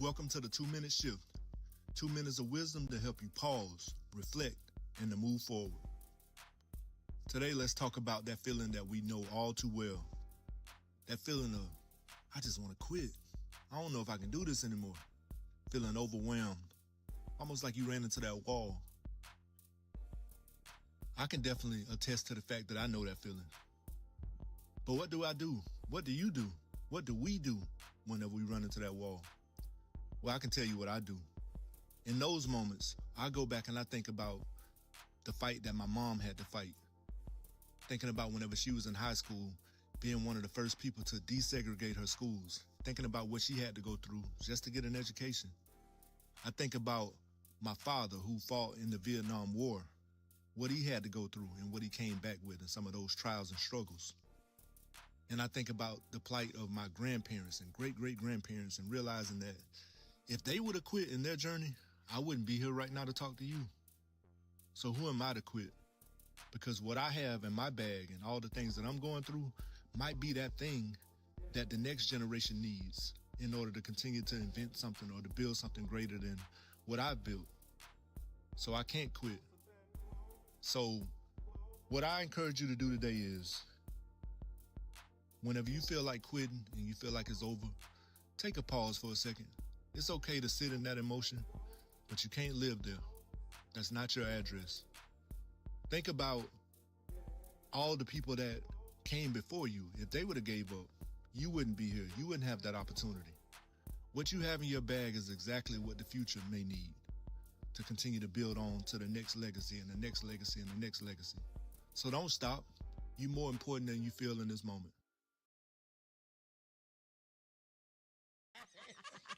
Welcome to the 2-Minute Shift. 2 minutes of wisdom to help you pause, reflect, and to move forward. Today, let's talk about that feeling that we know all too well. That feeling of, I just want to quit. I don't know if I can do this anymore. Feeling overwhelmed. Almost like you ran into that wall. I can definitely attest to the fact that I know that feeling. But what do I do? What do you do? What do we do whenever we run into that wall? Well, I can tell you what I do. In those moments, I go back and I think about the fight that my mom had to fight. Thinking about whenever she was in high school, being one of the first people to desegregate her schools. Thinking about what she had to go through just to get an education. I think about my father who fought in the Vietnam War, what he had to go through and what he came back with and some of those trials and struggles. And I think about the plight of my grandparents and great-great-grandparents and realizing that if they would have quit in their journey, I wouldn't be here right now to talk to you. So who am I to quit? Because what I have in my bag and all the things that I'm going through might be that thing that the next generation needs in order to continue to invent something or to build something greater than what I've built. So I can't quit. So what I encourage you to do today is, whenever you feel like quitting and you feel like it's over, take a pause for a second. It's okay to sit in that emotion, but you can't live there. That's not your address. Think about all the people that came before you. If they would have gave up, you wouldn't be here. You wouldn't have that opportunity. What you have in your bag is exactly what the future may need to continue to build on to the next legacy and the next legacy and the next legacy. So don't stop. You're more important than you feel in this moment.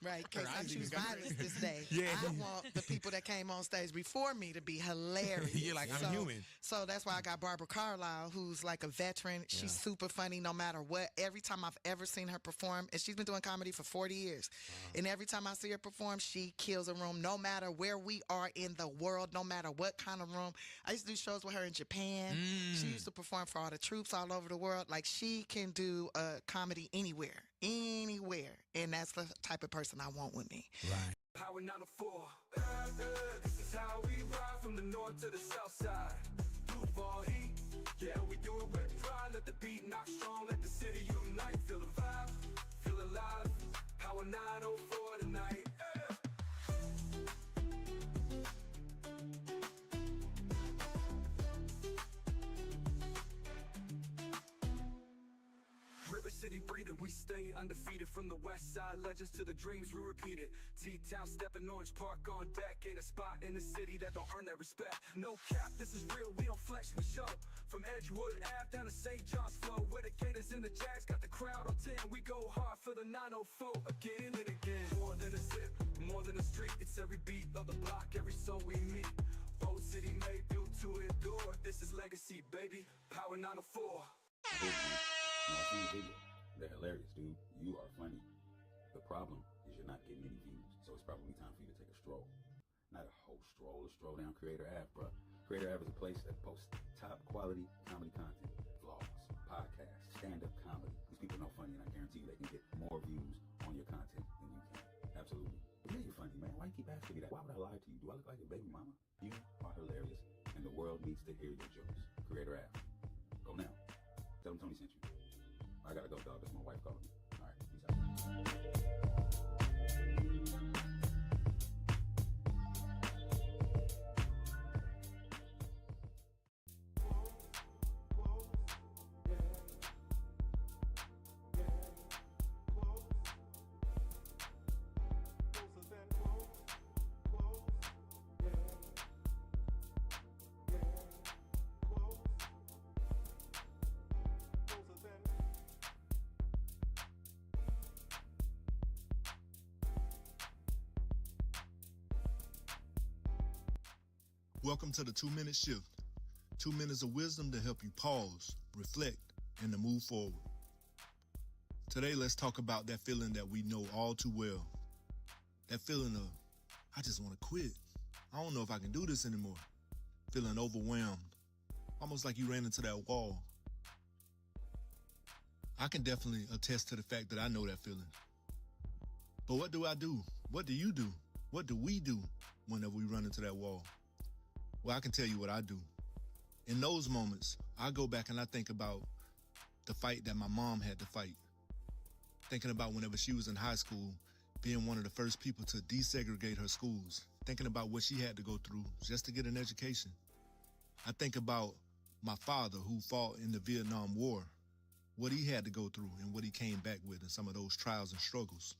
Right, because I choose violence this day. Yeah. I want the people that came on stage before me to be hilarious. You're like, I'm human. So that's why I got Barbara Carlyle, who's like a veteran. She's super funny no matter what. Every time I've ever seen her perform, and she's been doing comedy for 40 years, and every time I see her perform, she kills a room no matter where we are in the world, no matter what kind of room. I used to do shows with her in Japan. She used to perform for all the troops all over the world. Like, she can do comedy anywhere. And that's the type of person I want with me. Right. Power 904. This is how we ride from the north to the south side. Duval heat. Yeah, we do it with pride. Let the beat knock strong. Let the city unite. Feel the vibe. Feel alive. Power 904 tonight. River City breathing, we stay undefeated. From the west side, legends to the dreams we repeat it. T-Town stepping, Orange Park on deck. Ain't a spot in the city that don't earn that respect. No cap, this is real, we don't flex, we show. From Edgewood Ave down to St. John's Flow, where the Gators and the Jacks got the crowd on 10. We go hard for the 904 again and again. More than a sip, more than a street. It's every beat of the block, every soul we meet. Bold City made, built to endure. This is legacy, baby. Power 904. No, I've seen the video. They're hilarious, dude. You are funny. The problem is you're not getting any views, so it's probably time for you to take a stroll. Not a whole stroll, a stroll down Creator Ave, bro. Creator Ave is a place that posts top quality comedy content, vlogs, podcasts, stand-up comedy. These people know funny, and I guarantee you they can get more views on your content than you can. Absolutely. But yeah, you're funny, man. Why you keep asking me that? Why would I lie to you? Do I look like your baby mama? You are hilarious, and the world needs to hear your jokes. Creator Ave. Go now. Tell them Tony sent you. I gotta go, dog. That's my wife calling me. All right, peace out. Welcome to the 2-Minute Shift. 2 minutes of wisdom to help you pause, reflect, and to move forward. Today, let's talk about that feeling that we know all too well. That feeling of, I just want to quit. I don't know if I can do this anymore. Feeling overwhelmed. Almost like you ran into that wall. I can definitely attest to the fact that I know that feeling. But what do I do? What do you do? What do we do whenever we run into that wall? Well, I can tell you what I do. In those moments, I go back and I think about the fight that my mom had to fight. Thinking about whenever she was in high school, being one of the first people to desegregate her schools. Thinking about what she had to go through just to get an education. I think about my father who fought in the Vietnam War, what he had to go through and what he came back with and some of those trials and struggles.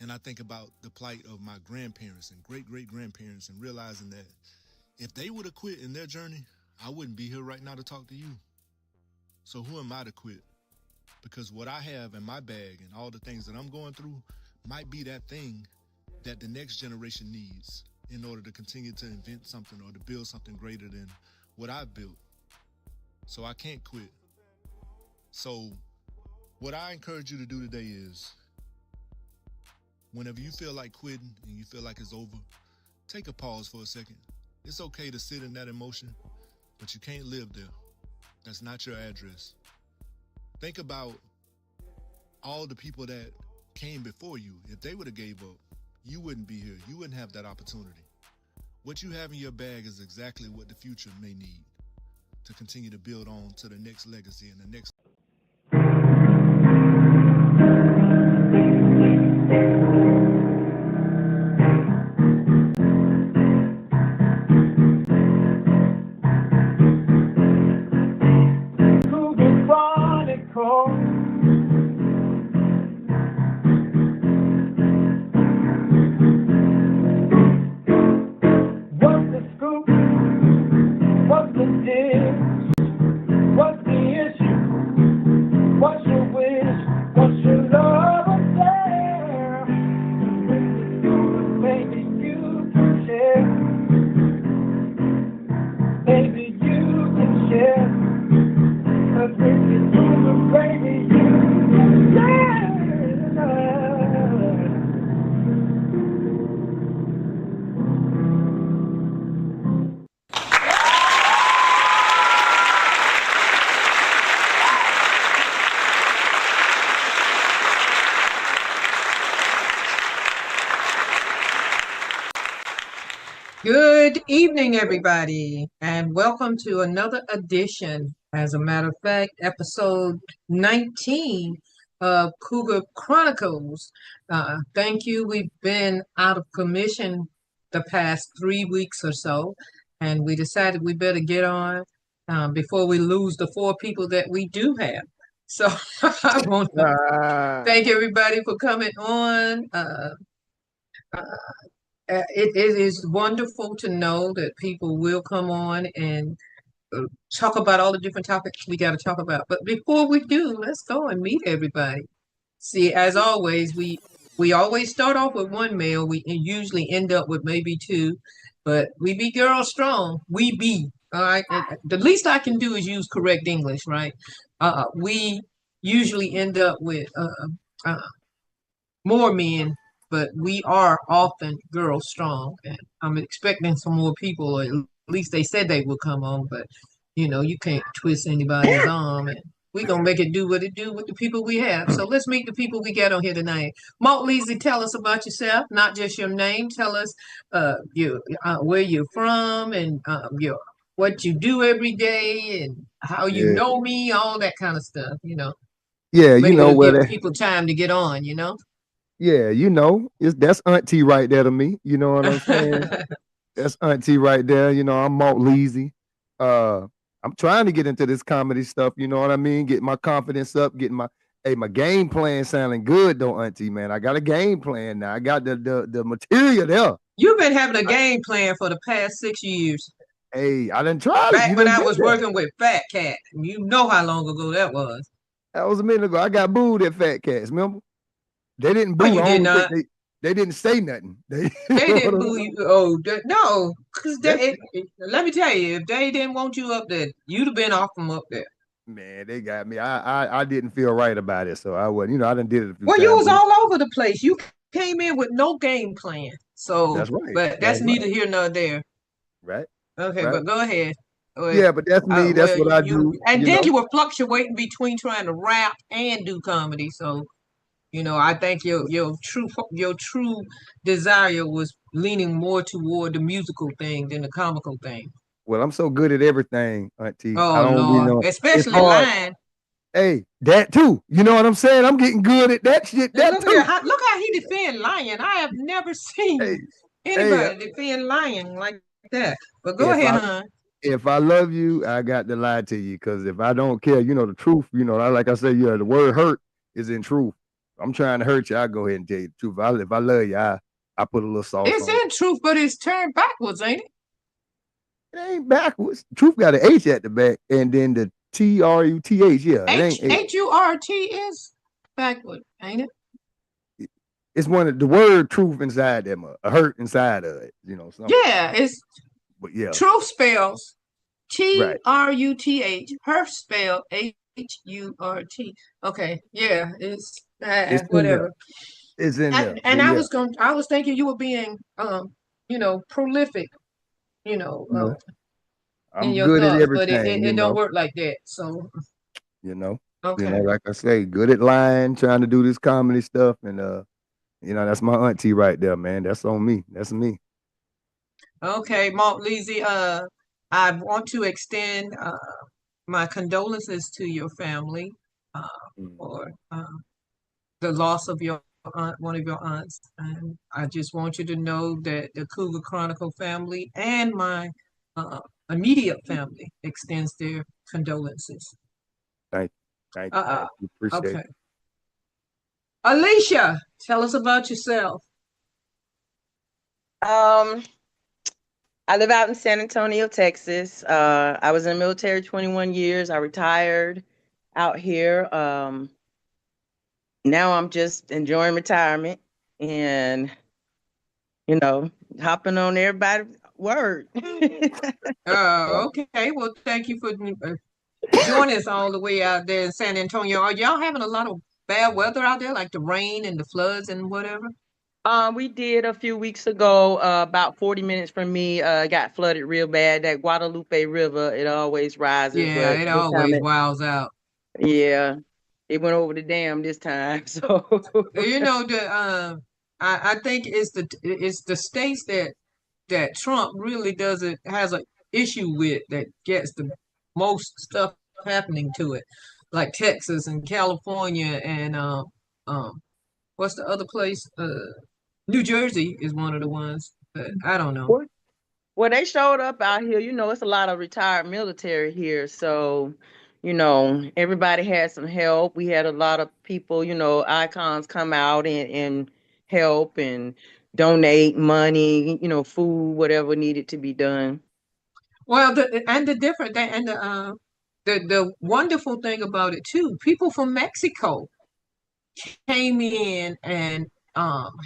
And I think about the plight of my grandparents and great-great-grandparents and realizing that if they would have quit in their journey, I wouldn't be here right now to talk to you. So who am I to quit? Because what I have in my bag and all the things that I'm going through might be that thing that the next generation needs in order to continue to invent something or to build something greater than what I've built. So I can't quit. So what I encourage you to do today is, whenever you feel like quitting and you feel like it's over, take a pause for a second. It's okay to sit in that emotion, but you can't live there. That's not your address. Think about all the people that came before you. If they would have gave up, you wouldn't be here. You wouldn't have that opportunity. What you have in your bag is exactly what the future may need to continue to build on to the next legacy and the next. Cougar Chronicles. What's the scoop? What's the dish? What's the issue? What's your wish? What's your love affair? Maybe you can share. Maybe you can share. 'Cause when you do the baby, you can share. Good evening, everybody, and welcome to another edition, as a matter of fact, episode 19 of Cougar Chronicles. Thank you. We've been out of commission the past 3 weeks or so, and we decided we better get on before we lose the 4 people that we do have. So I want to thank everybody for coming on. It is wonderful to know that people will come on and talk about all the different topics we got to talk about. But before we do, let's go and meet everybody. See, as always, we always start off with one male. We usually end up with maybe 2, but we be girl strong. We be, all right? The least I can do is use correct English, right? We usually end up with more men, but we are often girl strong, and I'm expecting some more people, or at least they said they would come on, but you know, you can't twist anybody's arm, and we're gonna make it do what it do with the people we have. So let's meet the people we got on here tonight. Malt Leasy, tell us about yourself, not just your name. Tell us where you're from, and what you do every day, and how you know me, all that kind of stuff, you know. Yeah, Maybe you know it'll what? give people time to get on, you know. Yeah, you know, that's auntie right there to me. You know what I'm saying? That's auntie right there. You know, I'm Malt Leasy. I'm trying to get into this comedy stuff. You know what I mean? Get my confidence up. Getting my game plan sounding good though, auntie. Man, I got a game plan now. I got the material there. You've been having a game plan for the past 6 years. Hey, I done tried it. Back when I was working with Fat Cat. You know how long ago that was. That was a minute ago. I got booed at Fat Cats. Remember? They didn't boo. Oh, you did not. They didn't say nothing. They didn't boo you. Oh, no. Because let me tell you, if they didn't want you up there, you'd have been off from up there. Man, they got me. I didn't feel right about it, so I wasn't. You know, I done did it a few times. You was all over the place. You came in with no game plan. So that's right. But that's neither here nor there. Right. Okay, but go ahead. Yeah, but that's me. That's what I do. And then you were fluctuating between trying to rap and do comedy. So I think your true desire was leaning more toward the musical thing than the comical thing. Well, I'm so good at everything, Auntie. I Oh don't be Lord, know. It's especially hard. lying. Hey, that too. You know what I'm saying? I'm getting good at that shit. And That look at too. how he defend lying. I have never Hey, seen hey. anybody defend lying like that. But go If ahead, I hon. if I love you, I got to lie to you. Because if I don't care, the truth. Like I said, the word hurt is in truth. I'm trying to hurt you. I go ahead and tell you the truth. If I love you, I put a little sauce It's on it. in truth, but it's turned backwards, ain't it? It ain't backwards. Truth got an H at the back, and then the TRUTH. Yeah, it ain't. HURT is backward, ain't it? It's one of the word truth inside them, a hurt inside of it. Something. Yeah, it's But yeah, truth spells right. TRUTH. Her spell HURT. Okay, yeah, it's It's in there. whatever. It's in there. And But yeah, I was thinking you were being prolific, you know, uh, in I'm your good at thoughts, but everything. it don't work like that. So You know, okay. like I say, good at lying, trying to do this comedy stuff, and that's my auntie right there, man. That's on me. That's me. Okay, Mark Leasy, I want to extend my condolences to your family uh, Mm. for the loss of your aunt, one of your aunts. And I just want you to know that the Cougar Chronicle family and my uh, immediate family extends their condolences. Thank you. Uh, Thank you. Appreciate okay. it. Alicia, tell us about yourself. Um, I live out in San Antonio, Texas. I was in the military 21 years. I retired out here. Now I'm just enjoying retirement and, hopping on everybody's word. Okay, well, thank you for joining us all the way out there in San Antonio. Are y'all having a lot of bad weather out there, like the rain and the floods and whatever? We did a few weeks ago, about 40 minutes from me, got flooded real bad. That Guadalupe River, it always rises, Yeah, but it this time always wows out. yeah, it went over the dam this time. So I think it's the states that Trump really doesn't has an issue with that gets the most stuff happening to it, like Texas and California and um what's the other place? New Jersey is one of the ones, but I don't know. Well, they showed up out here. It's a lot of retired military here. So, everybody had some help. We had a lot of people, icons come out and help and donate money, food, whatever needed to be done. Well, the different thing and the wonderful thing about it too, people from Mexico came in and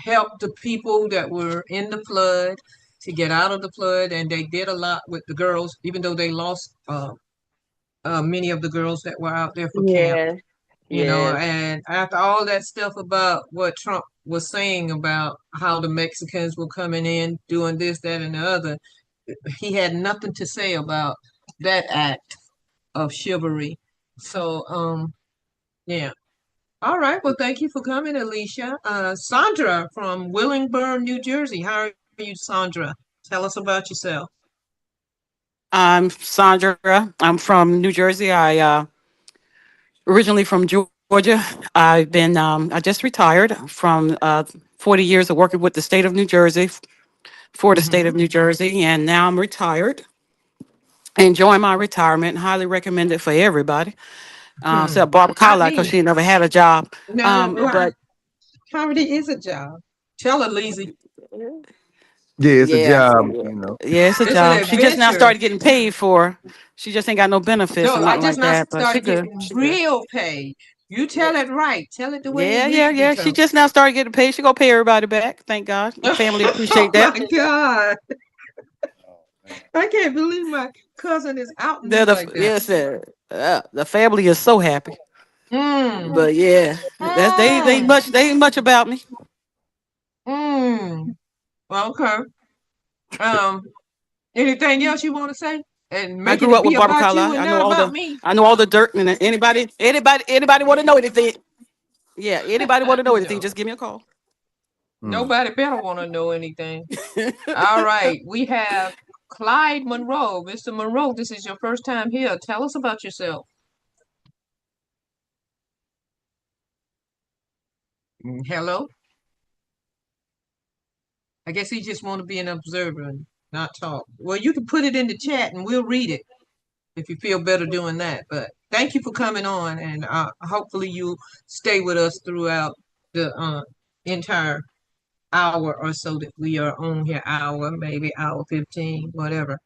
helped the people that were in the flood to get out of the flood, and they did a lot with the girls, even though they lost many of the girls that were out there for camp. Yes, yes. And after all that stuff about what Trump was saying about how the Mexicans were coming in, doing this, that, and the other, he had nothing to say about that act of chivalry. So, yeah. All right. Well, thank you for coming, Alicia. Sandra from Willingburn, New Jersey. How are you, Sandra? Tell us about yourself. I'm Sandra. I'm from New Jersey. I originally from Georgia. I just retired from 40 years of working with the state of New Jersey for the state Hmm. of New Jersey, and now I'm retired. Enjoying my retirement. Highly recommend it for everybody. Except Barbara Not Carlyle because me. she never had a job. No, no. Well, But comedy is a job. Tell her, Lizzie. Yeah, it's a yeah, job. yeah, it's a It's an job. She just now adventure. started getting paid for. She just ain't got no benefits or No, I nothing just like not that. But she started good. getting She good. real pay. You tell it right. Tell it the way it Yeah, yeah, needs to be yeah. She told. just now started getting paid. She gonna pay everybody back. Thank God. The family Oh appreciate that. my God. Oh, man. I can't believe my cousin is outing me The like that. yes, the family is so happy. Mm. But yeah, they ain't Mm. much about me. Mm. Okay. Um, anything else you want to say? And I making grew it up be with Barbara about you Carlyle. and not about me. I know all the dirt and anybody want to know anything. Yeah, anybody want to know anything, No, just give me a call. nobody better want to know anything. All right, we have Clyde Monroe. Mr. Monroe, this is your first time here. Tell us about yourself. Hello? I guess he just want to be an observer and not talk. Well, you can put it in the chat and we'll read it if you feel better doing that. But thank you for coming on, and hopefully you stay with us throughout the entire hour or so that we are on here. Hour, maybe hour 15, whatever.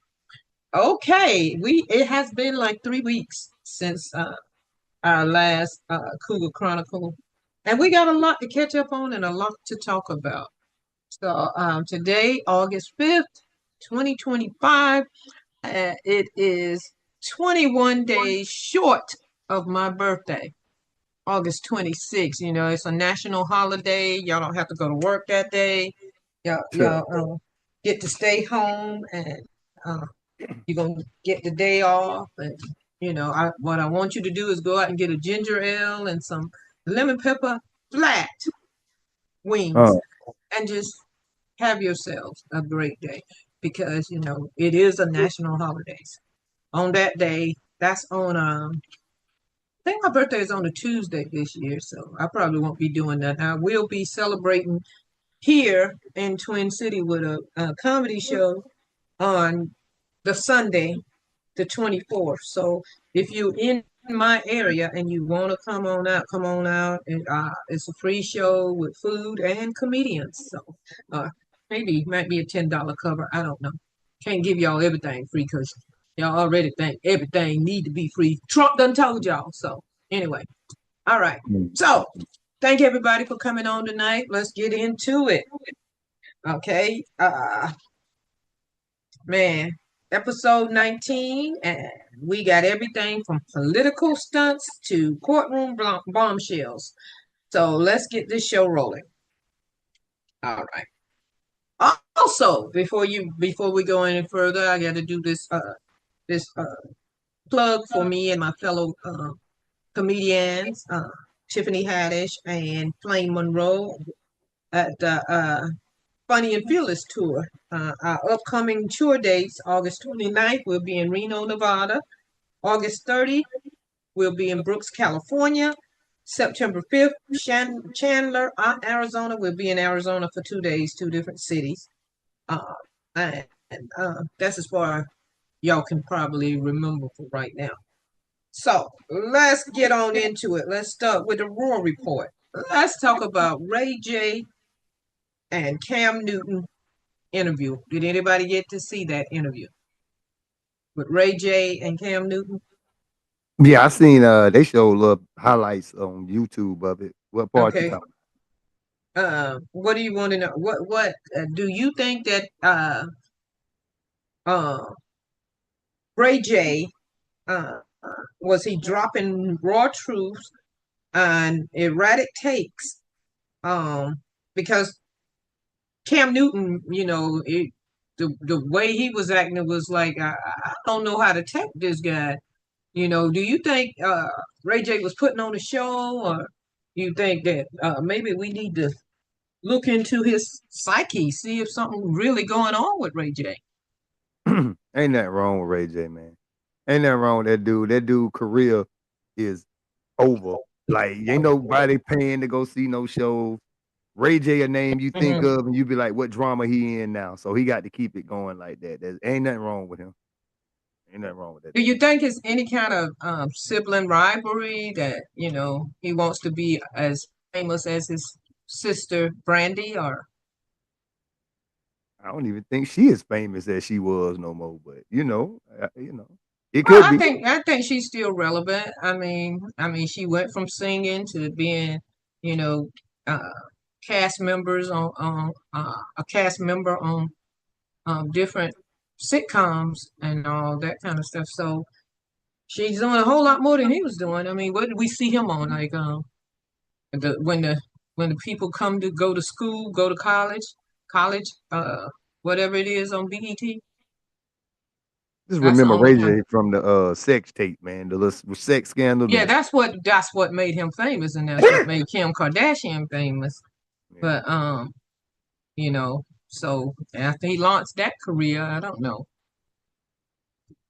Okay, it has been like 3 weeks since our last Cougar Chronicle, and we got a lot to catch up on and a lot to talk about. So today, August 5th, 2025, it is 21 days short of my birthday, August 26th. You know, it's a national holiday. Y'all don't have to go to work that day. Y'all get to stay home, and you're going to get the day off. And, you know, what I want you to do is go out and get a ginger ale and some lemon pepper flat wings and just have yourselves a great day, because, you know, it is a national holidays. On that day, that's on, I think my birthday is on a Tuesday this year, so I probably won't be doing that. I will be celebrating here in Twin City with a comedy show on the Sunday, the 24th. So if you're in my area and you want to come on out, come on out. And it's a free show with food and comedians. So maybe it might be a $10 cover. I don't know. Can't give y'all everything free because y'all already think everything need to be free. Trump done told y'all. So anyway, all right. So thank everybody for coming on tonight. Let's get into it. Okay. Man, episode 19, and we got everything from political stunts to courtroom bombshells. So let's get this show rolling. All right. Also, before we go any further, I got to do this plug for me and my fellow comedians, Tiffany Haddish and Flame Monroe at the Funny and Fearless tour. Our upcoming tour dates: August 29th, we'll be in Reno, Nevada. August 30th, we'll be in Brooks, California. September 5th, Chandler, Arizona. We'll be in Arizona for 2 days, 2 different cities. And that's as far y'all can probably remember for right now. So let's get on into it. Let's start with the Raw Report. Let's talk about Ray J and Cam Newton interview. Did anybody get to see that interview with Ray J and Cam Newton? Yeah, I seen they showed little highlights on YouTube of it. What part you talking? What do you want to know? What do you think that Ray J was he dropping raw truths and erratic takes? Because Cam Newton, you know, the way he was acting, it was like, I don't know how to take this guy. You know, do you think Ray J was putting on a show, or you think that maybe we need to look into his psyche, see if something really going on with Ray J? Ain't nothing wrong with Ray J, man. Ain't nothing wrong with that dude. That dude career is over. Like, ain't nobody paying to go see no shows. Ray J, a name you think of, and you be like, what drama he in now? So he got to keep it going like that. There ain't nothing wrong with him. Ain't nothing wrong with that. Do you think it's any kind of sibling rivalry that, you know, he wants to be as famous as his sister Brandy? Or I don't even think she is famous as she was no more. But you know, it could be. I think she's still relevant. I mean, she went from singing to being, you know, cast members on a cast member on different sitcoms and all that kind of stuff. So she's doing a whole lot more than he was doing. I mean, what did we see him on? Like when the people come to go to school, go to college, whatever it is on BET. Just That's the remember only Ray one. J from the sex tape, man. The little sex scandal. Yeah, that's what made him famous, and that's what made Kim Kardashian famous. Yeah. But you know, so after he launched that career, I don't know.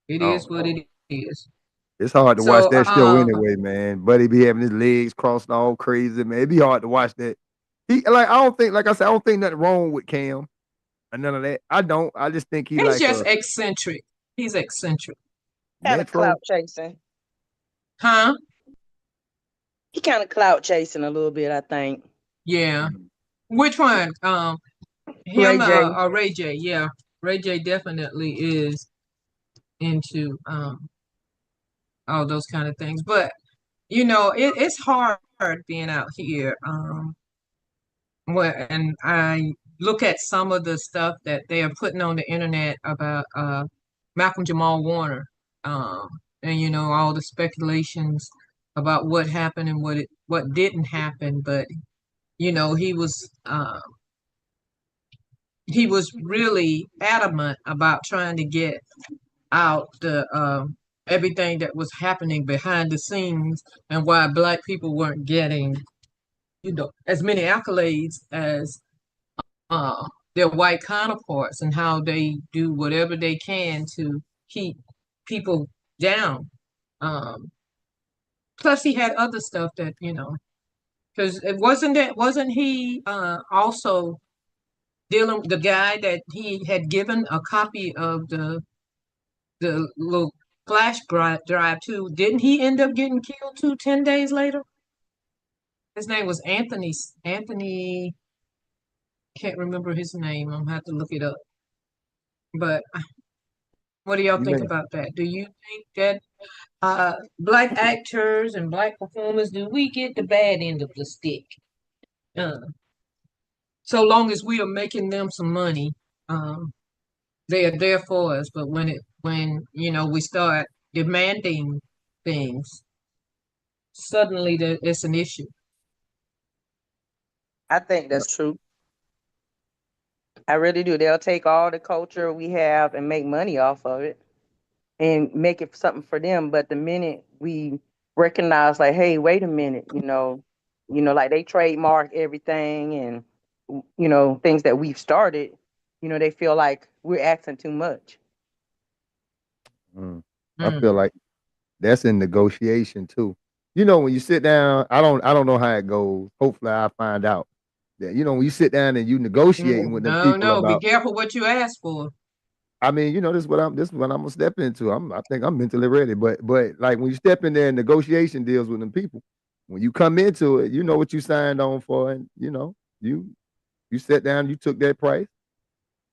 It is Oh, what it is. it's hard to watch So that show anyway, man. Buddy be having his legs crossed all crazy, man. It be hard to watch that. I don't think, like I said, I don't think nothing wrong with Cam and none of that. I don't. I just think he he's like just a eccentric. He's eccentric. Kind of Metro. clout chasing. Huh? He kind of clout chasing a little bit, I think. Yeah. Which one? Ray Him J. or Ray J? Yeah. Ray J definitely is into all those kind of things. But it's hard being out here. And I look at some of the stuff that they are putting on the internet about Malcolm Jamal Warner, um, and all the speculations about what happened and what didn't happen. But he was really adamant about trying to get out the everything that was happening behind the scenes and why Black people weren't getting as many accolades as uh, their white counterparts, and how they do whatever they can to keep people down. Um, Plus, he had other stuff that because it wasn't he also dealing the guy that he had given a copy of the little drive to? Didn't he end up getting killed too 10 days later? His name was Anthony. Can't remember his name. I'm gonna have to look it up. But what do y'all You think may about that? Do you think that Black actors and Black performers, do we get the bad end of the stick? Uh, so long as we are making them some money, um, they are there for us. But when we start demanding things, suddenly it's an issue. I think that's true. I really do. They'll take all the culture we have and make money off of it and make it something for them. But the minute we recognize, like, hey, wait a minute, like they trademark everything and things that we've started, they feel like we're asking too much. I feel like that's in negotiation too. When you sit down, I don't know how it goes. Hopefully I find out that, when you sit down and you negotiating with them people No, be about, careful what you ask for. I mean, this is what I'm gonna step into. I think I'm mentally ready. But like when you step in there and negotiation deals with them people, when you come into it, you know what you signed on for, and you sat down, you took that price,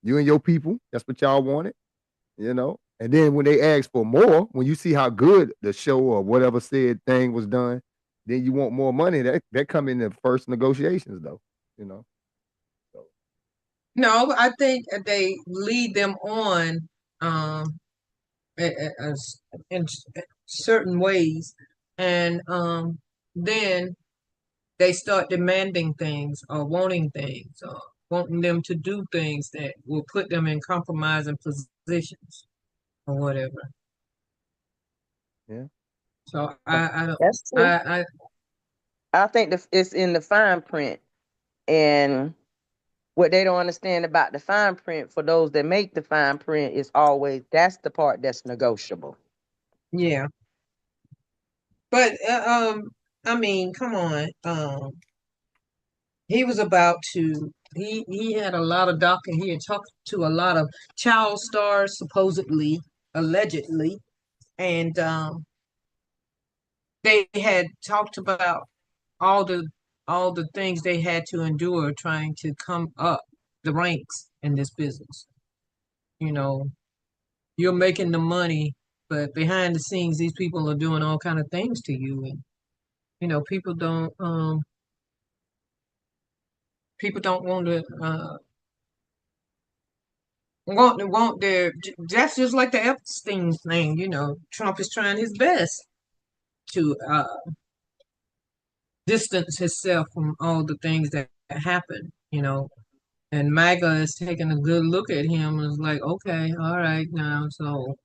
you and your people, that's what y'all wanted, And then when they ask for more, when you see how good the show or whatever said thing was done, then you want more money. That come in the first negotiations though, you know. So, No, I think they lead them on um, in certain ways, and then they start demanding things or wanting things or wanting them to do things that will put them in compromising positions or whatever. yeah. So I don't That's true. I think it's in the fine print, and what they don't understand about the fine print for those that make the fine print is always that's the part that's negotiable. yeah. But I mean, come on. He was about to. He had a lot of he had talked to a lot of child stars, supposedly, allegedly, and they had talked about all the all the things they had to endure trying to come up the ranks in this business. You know, you're making the money, but behind the scenes, these people are doing all kind of things to you, and people don't want to want their. That's just like the Epstein thing. Trump is trying his best to distance himself from all the things that happen. And MAGA is taking a good look at him and is like, okay, all right now, so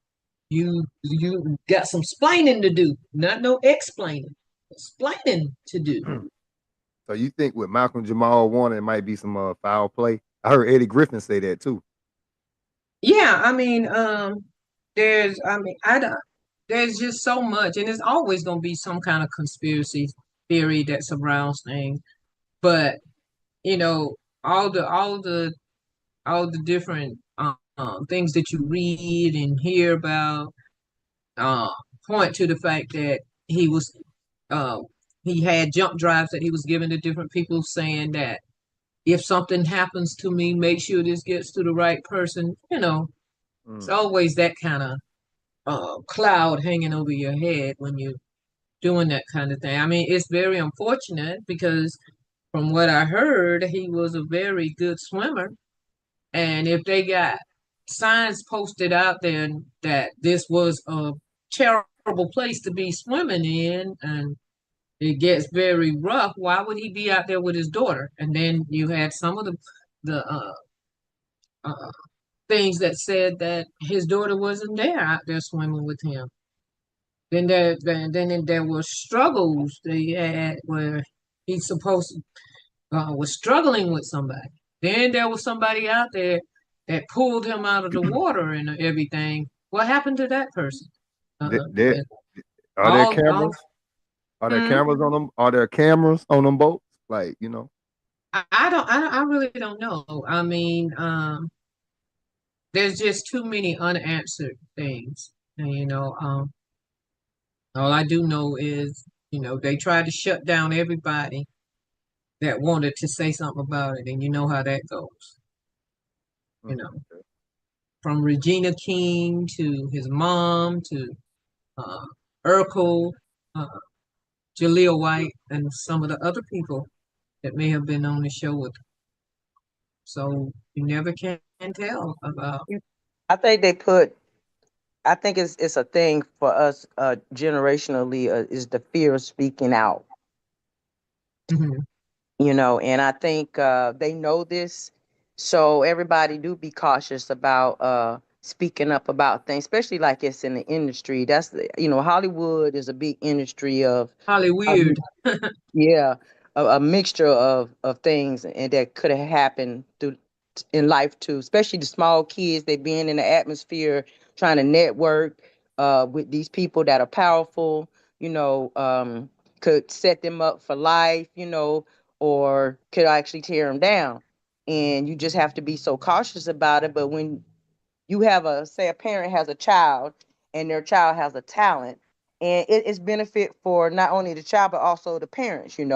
you got some splaining to do, not no explaining, splaining to do. So you think with Malcolm Jamal Warner, it might be some foul play? I heard Eddie Griffin say that too. Yeah, I mean, there's just so much, and there's always going to be some kind of conspiracy theory that surrounds things. But you know, all the different things that you read and hear about point to the fact that he was he had jump drives that he was giving to different people, saying that if something happens to me, make sure this gets to the right person. It's always that kind of cloud hanging over your head when you're doing that kind of thing. I mean, it's very unfortunate because from what I heard, he was a very good swimmer. And if they got signs posted out there that this was a terrible place to be swimming in and it gets very rough, why would he be out there with his daughter? And then you had some of the things that said that his daughter wasn't there out there swimming with him. Then there were struggles they had where he supposed was struggling with somebody. Then there was somebody out there that pulled him out of the water and everything. What happened to that person? Are there cameras? Are there cameras on them? Are there cameras on them boats? Like, I really don't know. I mean, there's just too many unanswered things. And, all I do know is, they tried to shut down everybody that wanted to say something about it, and you know how that goes. From Regina King to his mom to Urkel, Jaleel White, and some of the other people that may have been on the show with him. So you never can tell about. I think it's a thing for us generationally is the fear of speaking out. Mm-hmm. And I think they know this, so everybody do be cautious about speaking up about things, especially like it's in the industry. That's Hollywood is a big industry of Hollywood. Yeah, a mixture of things and that could have happened in life too, especially the small kids. They being in the atmosphere, trying to network with these people that are powerful. Could set them up for life. Or could actually tear them down. And you just have to be so cautious about it. But when you have a parent has a child and their child has a talent, and it's benefit for not only the child but also the parents, and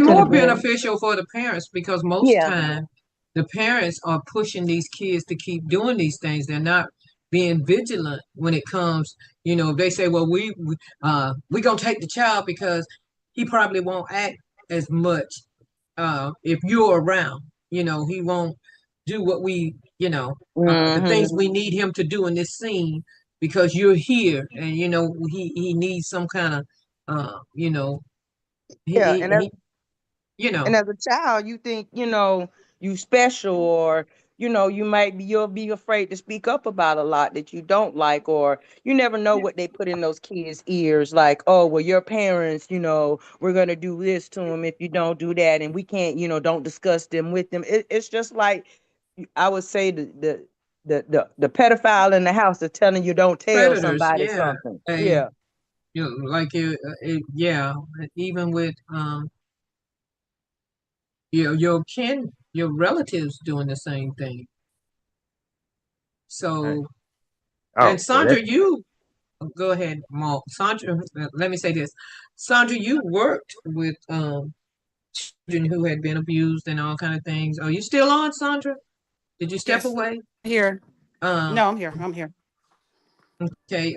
more beneficial for the parents because most Yeah. time the parents are pushing these kids to keep doing these things. They're not being vigilant when it comes. They say, well, we gonna take the child because he probably won't act as much if you're around. He won't do what we the things we need him to do in this scene because you're here, and he needs some kind of and as a child you think you special, or you'll be afraid to speak up about a lot that you don't like, or you never know what they put in those kids' ears, like, oh, well, your parents, we're gonna do this to them if you don't do that, and we can't, don't discuss them with them. It's just like I would say the pedophile in the house is telling you don't tell Predators, somebody something. Even with your relatives doing the same thing. So, and Sandra, you go ahead, Mark. Sandra, let me say this. Sandra, you worked with children who had been abused and all kind of things. Are you still on, Sandra? Did you step away? Here. No, I'm here. I'm here. Okay.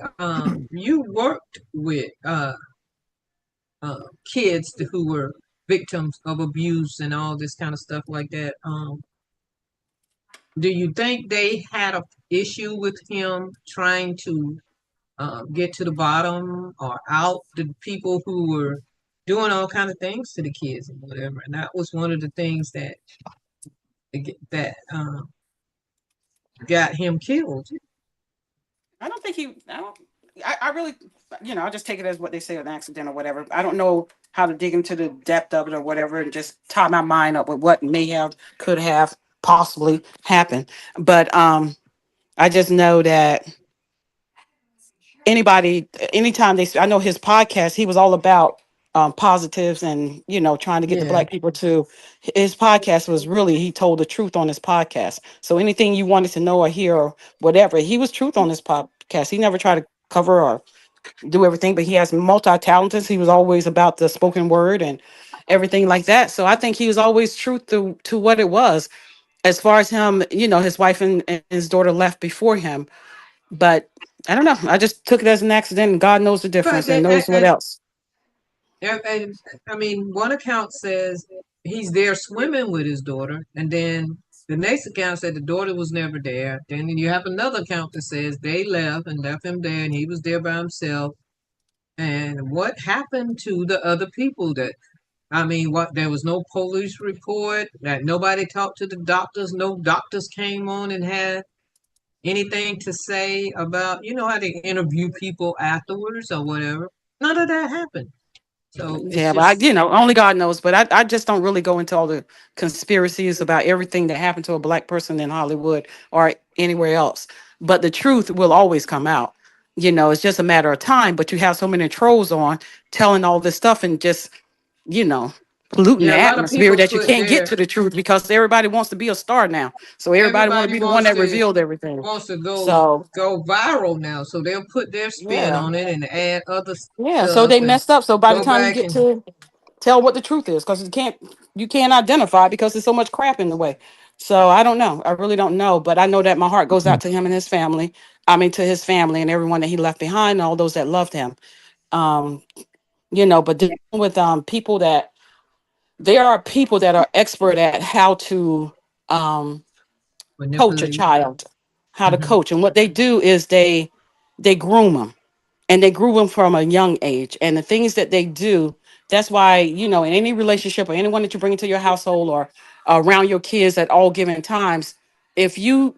You worked with kids who were victims of abuse and all this kind of stuff like that. Do you think they had an issue with him trying to get to the bottom or out the people who were doing all kind of things to the kids and whatever? And that was one of the things that got him killed. I don't think he. I really, I just take it as what they say, an accident or whatever. I don't know how to dig into the depth of it or whatever, and just tie my mind up with what may have, could have, possibly happened. But I just know that anybody, anytime I know his podcast, he was all about positives and trying to get the Yeah. black people to his podcast. Was really, he told the truth on his podcast. So anything you wanted to know or hear or whatever, he was truth on his podcast. He never tried to cover or do everything, but he has multi-talented. He was always about the spoken word and everything like that. So I think he was always true to what it was. As far as him, his wife and his daughter left before him, but I don't know. I just took it as an accident, and God knows the But difference and knows what else. and I mean, one account says he's there swimming with his daughter, and then the next account said the daughter was never there. Then you have another account that says they left and left him there, and he was there by himself. And what happened to the other people that? I mean, what? There was no police report. That nobody talked to the doctors. No doctors came on and had anything to say about, how they interview people afterwards or whatever. None of that happened. So it's Yeah, but just, only God knows. But I just don't really go into all the conspiracies about everything that happened to a black person in Hollywood or anywhere else. But the truth will always come out. It's just a matter of time. But you have so many trolls on telling all this stuff and just, you know, polluting the yeah, a lot of atmosphere people that you put can't get their, to the truth because everybody wants to be a star now. So everybody want to everybody be the one wants that to revealed everything. wants to go So go viral now. So they'll put their spin yeah, on it and add other yeah. So stuff they and messed up. So by the go time you back get and to tell what the truth is, because you can't identify because there's so much crap in the way. So I don't know. I really don't know. But I know that my heart goes out to him and his family. I mean, to his family and everyone that he left behind, and all those that loved him. Um, but dealing with people that there are people that are expert at how to um coach a manipulate. child, how to Hmm. coach. And what they do is they groom them, and they groom them from a young age. And the things that they do, that's why, in any relationship or anyone that you bring into your household or around your kids at all given times, if you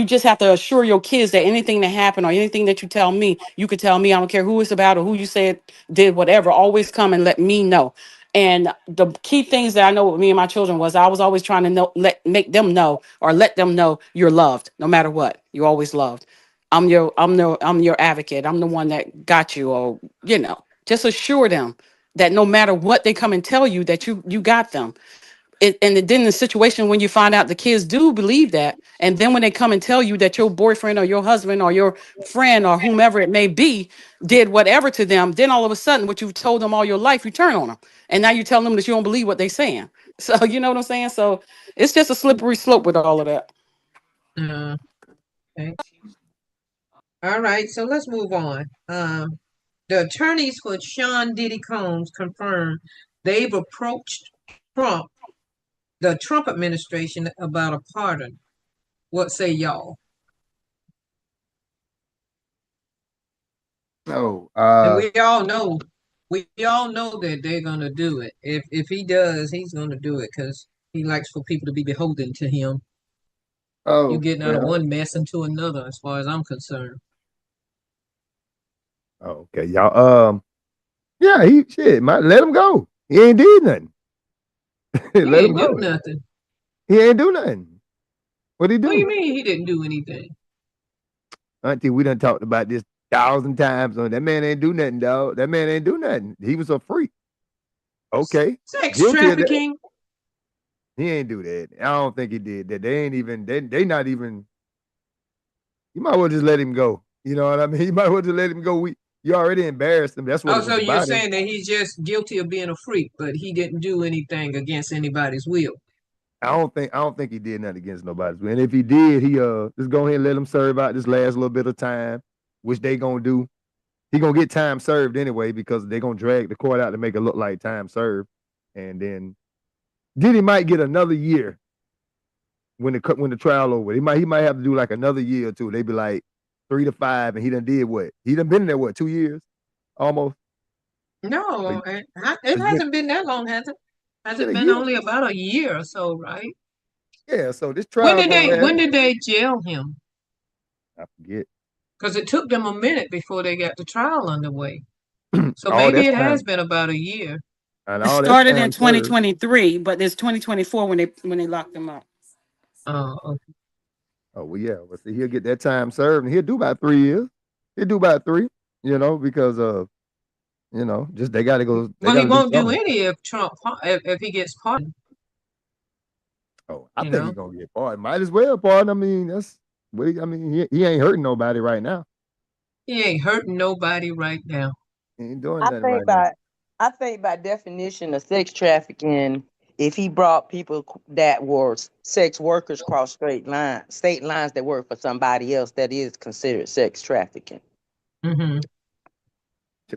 just have to assure your kids that anything that happened or anything that you tell me, you could tell me. I don't care who it's about or who you said did whatever. Always come and let me know. And the key things that I know with me and my children was I was always trying to make them know or let them know you're loved no matter what. You're always loved. I'm your advocate. I'm the one that got you, or just assure them that no matter what they come and tell you that you got them. And then the situation when you find out the kids do believe that, and then when they come and tell you that your boyfriend or your husband or your friend or whomever it may be did whatever to them, then all of a sudden what you've told them all your life, you turn on them, and now you tell them that you don't believe what they're saying. So you know what I'm saying? So it's just a slippery slope with all of that. Okay. All right, so let's move on. The attorneys for Sean Diddy Combs confirmed they've approached Trump, the Trump administration, about a pardon. What say y'all? No, And we all know that they're gonna do it. If he does, he's gonna do it because he likes for people to be beholden to him. You oh, getting out of well, one mess into another, as far as I'm concerned. okay, y'all. Yeah, he shit. Let him go. He ain't did nothing. He Let him ain't do go. nothing. He ain't do nothing. What he What do you do? mean he didn't do anything? Auntie, we done talked about this 1,000 times. That man ain't do nothing, dog. That man ain't do nothing. He was a freak. Okay, Sex guilty of that. trafficking. He ain't do that. I don't think he did that. They ain't even. They not even. You might well just let him go. You know what I mean? You might well just let him go. You already embarrassed him. That's what Oh, it so was you're about him. saying that he's just guilty of being a freak, but he didn't do anything against anybody's will. I don't think he did nothing against nobody. And if he did, he just go ahead and let him serve out this last little bit of time, which they gonna do. He gonna get time served anyway because they gonna drag the court out to make it look like time served, and then he might get another year when the trial over. He might have to do like another year or two. They be like 3 to 5, and he done did what? He done been in there what 2 years almost. No, Like, it it's been hasn't been that long, has it? Has been it a been year. only about a year or so, right? Yeah, so this When trial did gonna they last. when did they jail him? I forget. Because it took them a minute before they got the trial underway. So all maybe that it has time been about a year. and It all that started in time served. 2023, but it's 2024 when they locked them up. Oh, okay. Oh well, yeah. Well, see, he'll get that time served, and he'll do about 3 years. He'll do about 3, because just they got to go. They Well, got he to do won't do something. any if if he gets pardoned. Oh, I You think know, he's gonna get pardoned. Might as well pardon. I mean, he ain't hurting nobody right now. he ain't hurting nobody right now. He ain't doing I nothing think right now. by I think by definition of sex trafficking, if he brought people that were sex workers cross state lines that work for somebody else, that is considered sex trafficking. Hmm.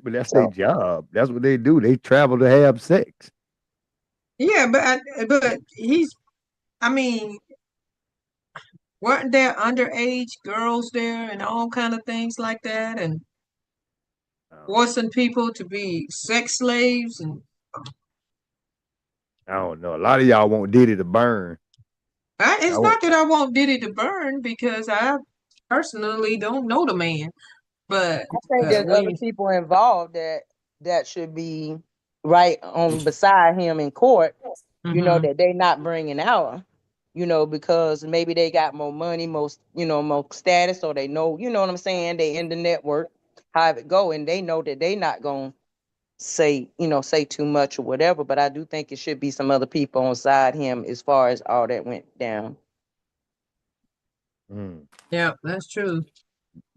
But that's their So job. That's what they do. They travel to have sex. Yeah, but he's. I mean, weren't there underage girls there and all kind of things like that, and forcing people to be sex slaves and I don't know. A lot of y'all want Diddy to burn. it's not that I want Diddy to burn because I personally don't know the man, but I think there's other we. people involved that should be right on beside him in court. Hmm. That they not bringing out. Because maybe they got more money, more status, or they know, you know what I'm saying? They in the network, how it go, and they know that they not gonna say too much or whatever. But I do think it should be some other people on side him as far as all that went down. Mm. Yeah, that's true.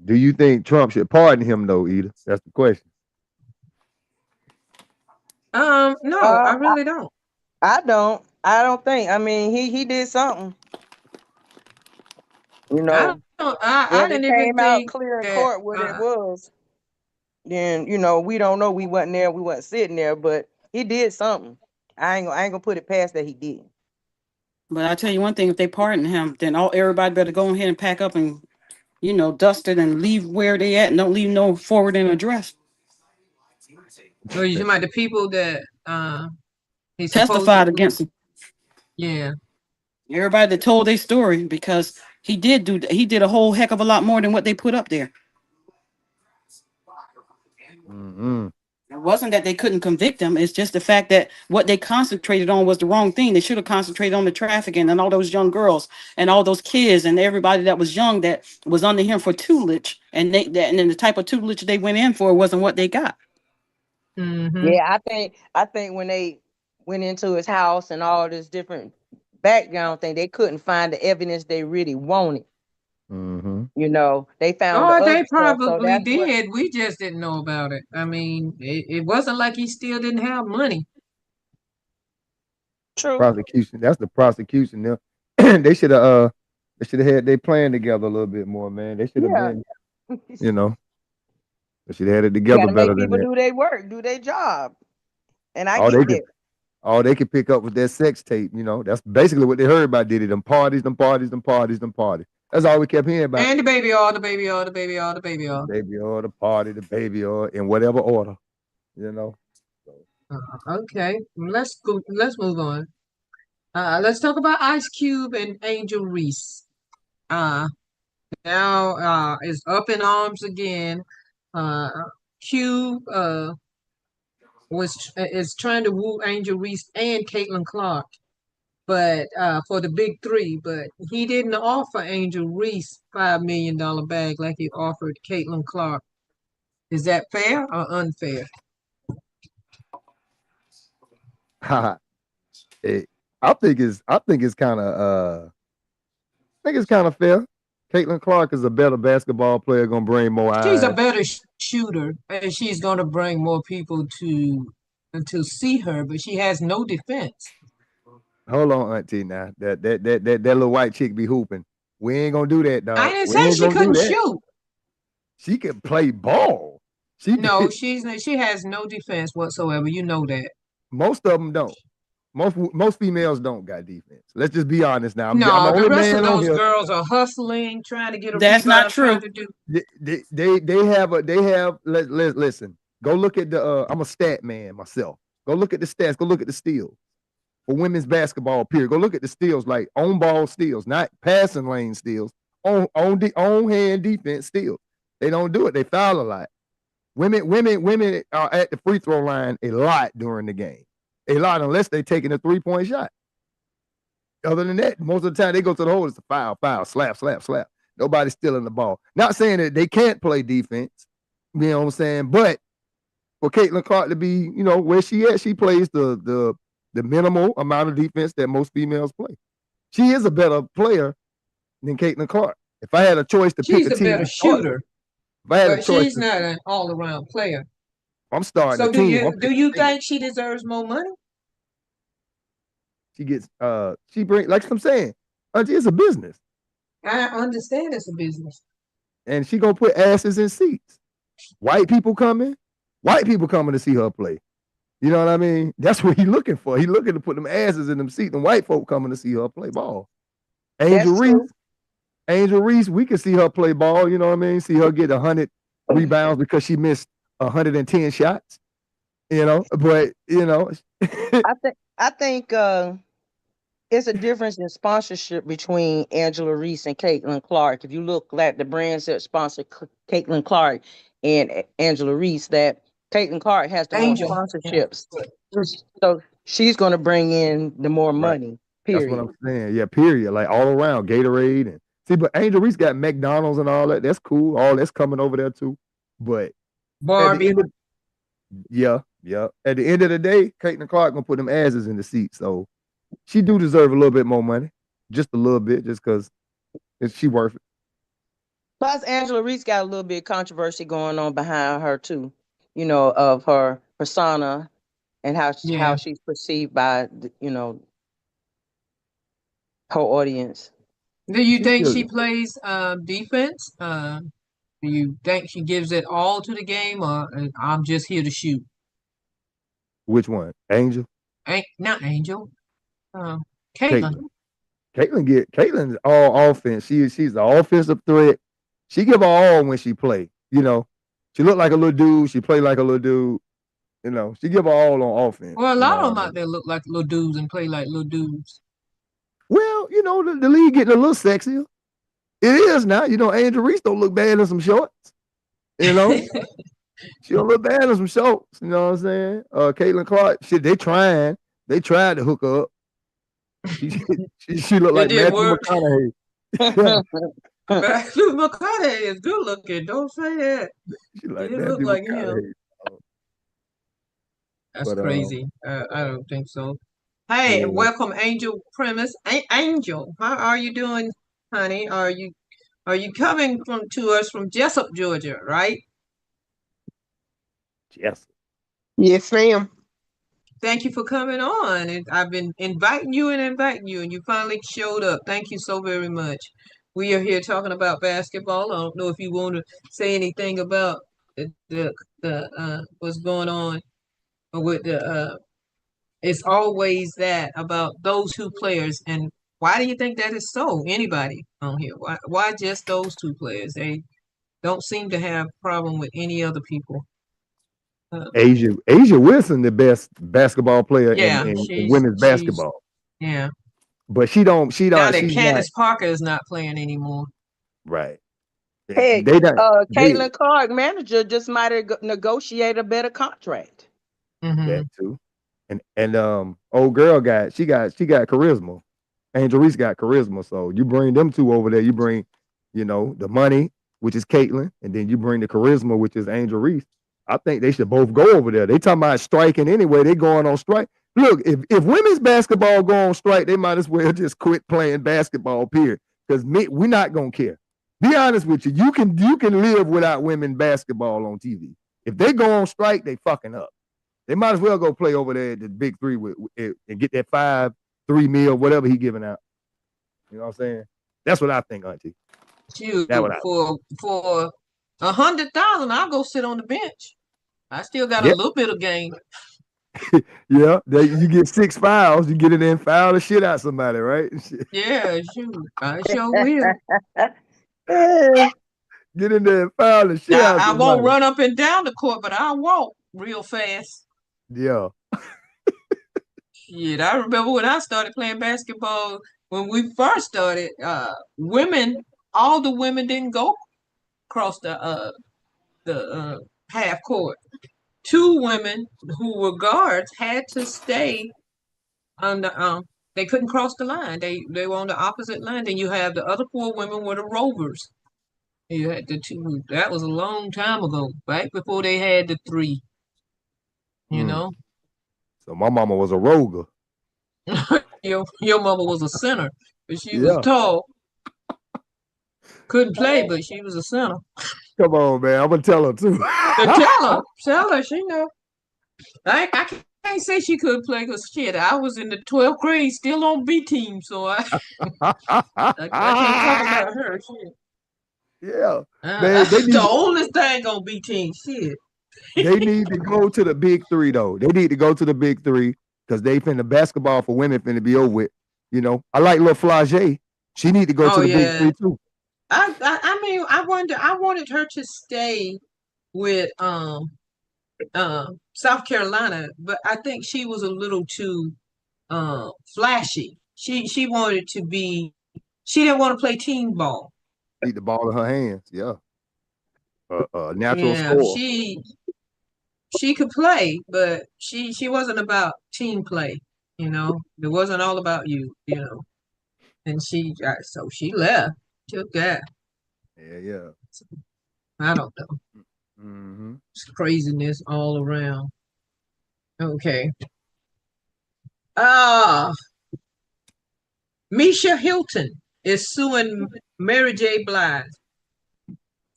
Do you think Trump should pardon him though, Eda? That's the question. No, I Uh, I, really don't. I don't. I don't think. I mean, he did something. You I know, don't. I whether it didn't even came out think clear in that. court what it was, then we don't know. We wasn't there. We wasn't sitting there, but he did something. I ain't gonna put it past that he did. But I tell you one thing: if they pardon him, then everybody better go ahead and pack up and dust it and leave where they at, and don't leave no forwarding address. Or you might the people that he Testified supposedly. against him. Yeah. Everybody that told their story, because he did a whole heck of a lot more than what they put up there. Mm-hmm. It wasn't that they couldn't convict him. It's just the fact that what they concentrated on was the wrong thing. They should have concentrated on the trafficking and all those young girls and all those kids and everybody that was young that was under him for tutelage. And and then the type of tutelage they went in for wasn't what they got. Mm-hmm. Yeah, I think when they went into his house and all this different background thing, they couldn't find the evidence they really wanted. Mm-hmm. They found the Oh, other they stuff, so probably that's what. did. We just didn't know about it. I mean, it wasn't like he still didn't have money. True. Prosecution. That's the prosecution. They should have had their plan together a little bit more, man. They should have Yeah. been, you know, they should have had it You got together to better make than people that. do their work, do their job, and I All they get could that. all they could pick up was that sex tape, That's basically what they heard about Diddy. Them parties, them parties, them parties, them parties. That's all we kept hearing about. And the baby oil, the baby oil, the baby oil, the baby The oil. baby oil, the party, the baby oil, in whatever order, you know. So, Okay, let's go. Let's move on. Let's talk about Ice Cube and Angel Reese. Uh, Now is up in arms again. Uh, Cube is trying to woo Angel Reese and Caitlin Clark, but for the big three, but he didn't offer Angel Reese $5 million bag like he offered Caitlin Clark. Is that fair or unfair? it, I think it's kind of fair. Caitlin Clark is a better basketball player, gonna bring more She's a eyes. better shooter, and she's going to bring more people to see her, but she has no defense. Hold on, Auntie. Now that little white chick be hooping. We ain't gonna do that, I dog. didn't We say ain't she gonna do couldn't that. shoot. She can play ball. She No, did. she has no defense whatsoever. You know that. Most of them don't. Most females don't got defense. Let's just be honest. Now I'm the No, the only rest of man on those here. girls are hustling, trying to get a That's not rebound, true. trying to do. They have. Listen. Go look at the. I'm a stat man myself. Go look at the stats. Go look at the steals for women's basketball. Period. Go look at the steals, like on ball steals, not passing lane steals. On hand defense steals. They don't do it. They foul a lot. Women are at the free throw line a lot during the game. A lot, unless they're taking a 3-point shot. Other than that, most of the time they go to the hole, it's a foul, slap. Nobody's stealing the ball. Not saying that they can't play defense, you know what I'm saying? But for Caitlin Clark to be, where she at, she plays the minimal amount of defense that most females play. She is a better player than Caitlin Clark. If I had a choice to pick a team, she's a better shooter, but she's not an all-around player. I'm starting so a team. Do you think she deserves more money? She gets she bring, like I'm saying, it's a business. I understand it's a business. And she gonna put asses in seats. White people coming to see her play. You know what I mean? That's what he looking for. He looking to put them asses in them seats, and white folk coming to see her play ball. Angel Reese, we can see her play ball. You know what I mean? See her get 100 rebounds because she missed 110 shots. But I think it's a difference in sponsorship between Angela Reese and Caitlin Clark. If you look at the brands that sponsor Caitlin Clark and Angela Reese, that Caitlin Clark has the more sponsorships. Yeah. So she's going to bring in the more money, period. That's what I'm saying. Yeah, period. Like all around, Gatorade. And see, but Angel Reese got McDonald's and all that. That's cool. All that's coming over there too. But Barbie. Yeah. At the end of the day, Caitlin Clark gonna put them asses in the seat. So she do deserve a little bit more money. Just a little bit, just because she worth it. Plus, Angela Reese got a little bit of controversy going on behind her too, of her persona and how she's perceived by, her audience. Do you think she plays defense? Do you think she gives it all to the game, or I'm just here to shoot? Which one? Angel? Not Angel. Caitlin. Caitlin's all offense. She's the offensive threat. She give her all when she play. She look like a little dude. She play like a little dude. She give her all on offense. Well, a lot of them out there look like little dudes and play like little dudes. Well, the league getting a little sexier. It is now. Angel Reese don't look bad in some shorts. She don't look bad in some shorts. You know what I'm saying? Caitlin Clark, shit, they tried to hook her up. She looked like Matthew McConaughey. Matthew McConaughey is good looking. Don't say that. She like look like him. That's crazy. I don't think so. Hey, welcome, Angel Premise. Angel, how are you doing, honey? Are you coming to us from Jessup, Georgia, right? Yes, ma'am. Thank you for coming on. And I've been inviting you, and you finally showed up. Thank you so very much. We are here talking about basketball. I don't know if you want to say anything about the what's going on with the it's always that about those two players. And why do you think that is so? Anybody on here? Why just those two players? They don't seem to have a problem with any other people. A'ja Wilson, the best basketball player in women's basketball. Yeah. But she don't. Now that Candace Parker is not playing anymore. Right. Hey, Caitlin Clark manager just might have negotiated a better contract. Mm-hmm. That too. And old girl got charisma. Angel Reese got charisma. So you bring them two over there. You bring, the money, which is Caitlin, and then you bring the charisma, which is Angel Reese. I think they should both go over there. They talking about striking anyway. They going on strike. Look, if women's basketball go on strike, they might as well just quit playing basketball, period. Because we're not gonna care. Be honest with you. You can live without women basketball on TV. If they go on strike, they fucking up. They might as well go play over there at the Big Three and get that 5-3 meal, whatever he giving out. You know what I'm saying? That's what I think, Auntie. Shoot, for $100,000, I'll go sit on the bench. I still got a little bit of game. Yeah, you get 6 fouls. You get in there and foul the shit out somebody, right? Yeah, shoot. I sure will. Get in there and foul the shit out somebody. I won't run up and down the court, but I'll walk real fast. Yeah. Shit, I remember when I started playing basketball, when we first started, all the women didn't go cross the half court. 2 women who were guards had to stay on the they couldn't cross the line. They were on the opposite line. Then you have the other 4 women were the rovers. You had the 2. That was a long time ago, back before they had the 3. You know. So my mama was a roger. Your mama was a center, but she was Yeah. tall. Couldn't play, but she was a center. Come on, man. I'm gonna tell her too. Tell her, she know. I can't say she could play because shit, I was in the 12th grade, still on B team, so I can't talk about her. Shit. Yeah, man. The oldest thing on B team, shit. They need to go to the big 3 though. They need to go to the big 3 because they finna basketball for women finna be over with. You know, I like little Flage. She need to go to the big 3 too. I mean, I wanted her to stay with South Carolina, but I think she was a little too flashy. She wanted to be. She didn't want to play team ball. Need the ball in her hands. Yeah. Natural score. She could play, but she wasn't about team play. You know, it wasn't all about you. You know, and so she left. Took that. Yeah. I don't know. Mm-hmm. It's craziness all around. Okay. Misha Hylton is suing Mary J. Blige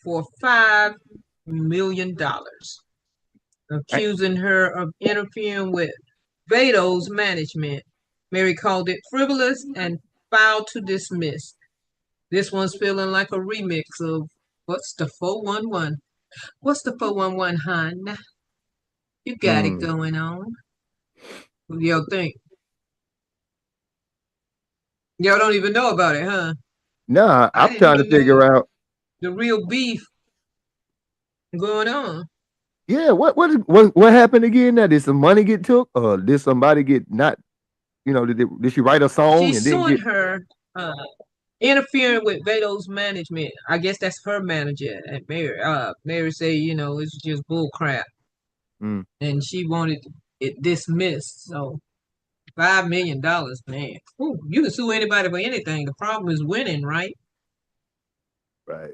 for $5 million, accusing her of interfering with Beto's management. Mary called it frivolous and filed to dismiss. This one's feeling like a remix of What's the 411? What's the 411, hon? You got it going on. What do y'all think? Y'all don't even know about it, huh? Nah, I'm trying to figure out the real beef going on. Yeah, what happened again? Now, did some money get took, or did somebody get not? You know, did she write a song? She's suing her interfering with Beto's management. I guess that's her manager at Mary. Mary say, you know, it's just bull crap, and she wanted it dismissed. So $5 million, man. Ooh, you can sue anybody for anything. The problem is winning, right? Right.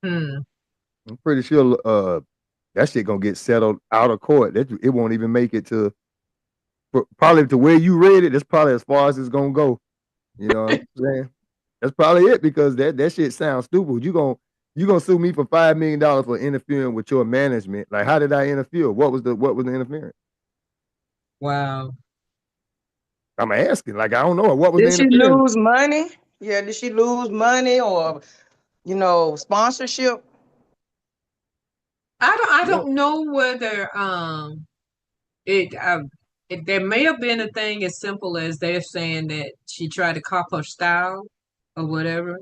I'm pretty sure that shit gonna get settled out of court. It won't even make it to probably to where you read it. That's probably as far as it's gonna go. You know what I'm saying? That's probably it because that shit sounds stupid. You gonna sue me for $5 million for interfering with your management? Like, how did I interfere? What was the interference? Wow. I'm asking. Like, I don't know. What was did the interference? Did she lose money? Yeah, did she lose money or sponsorship? I don't know whether there may have been a thing as simple as they're saying that she tried to cop her style or whatever.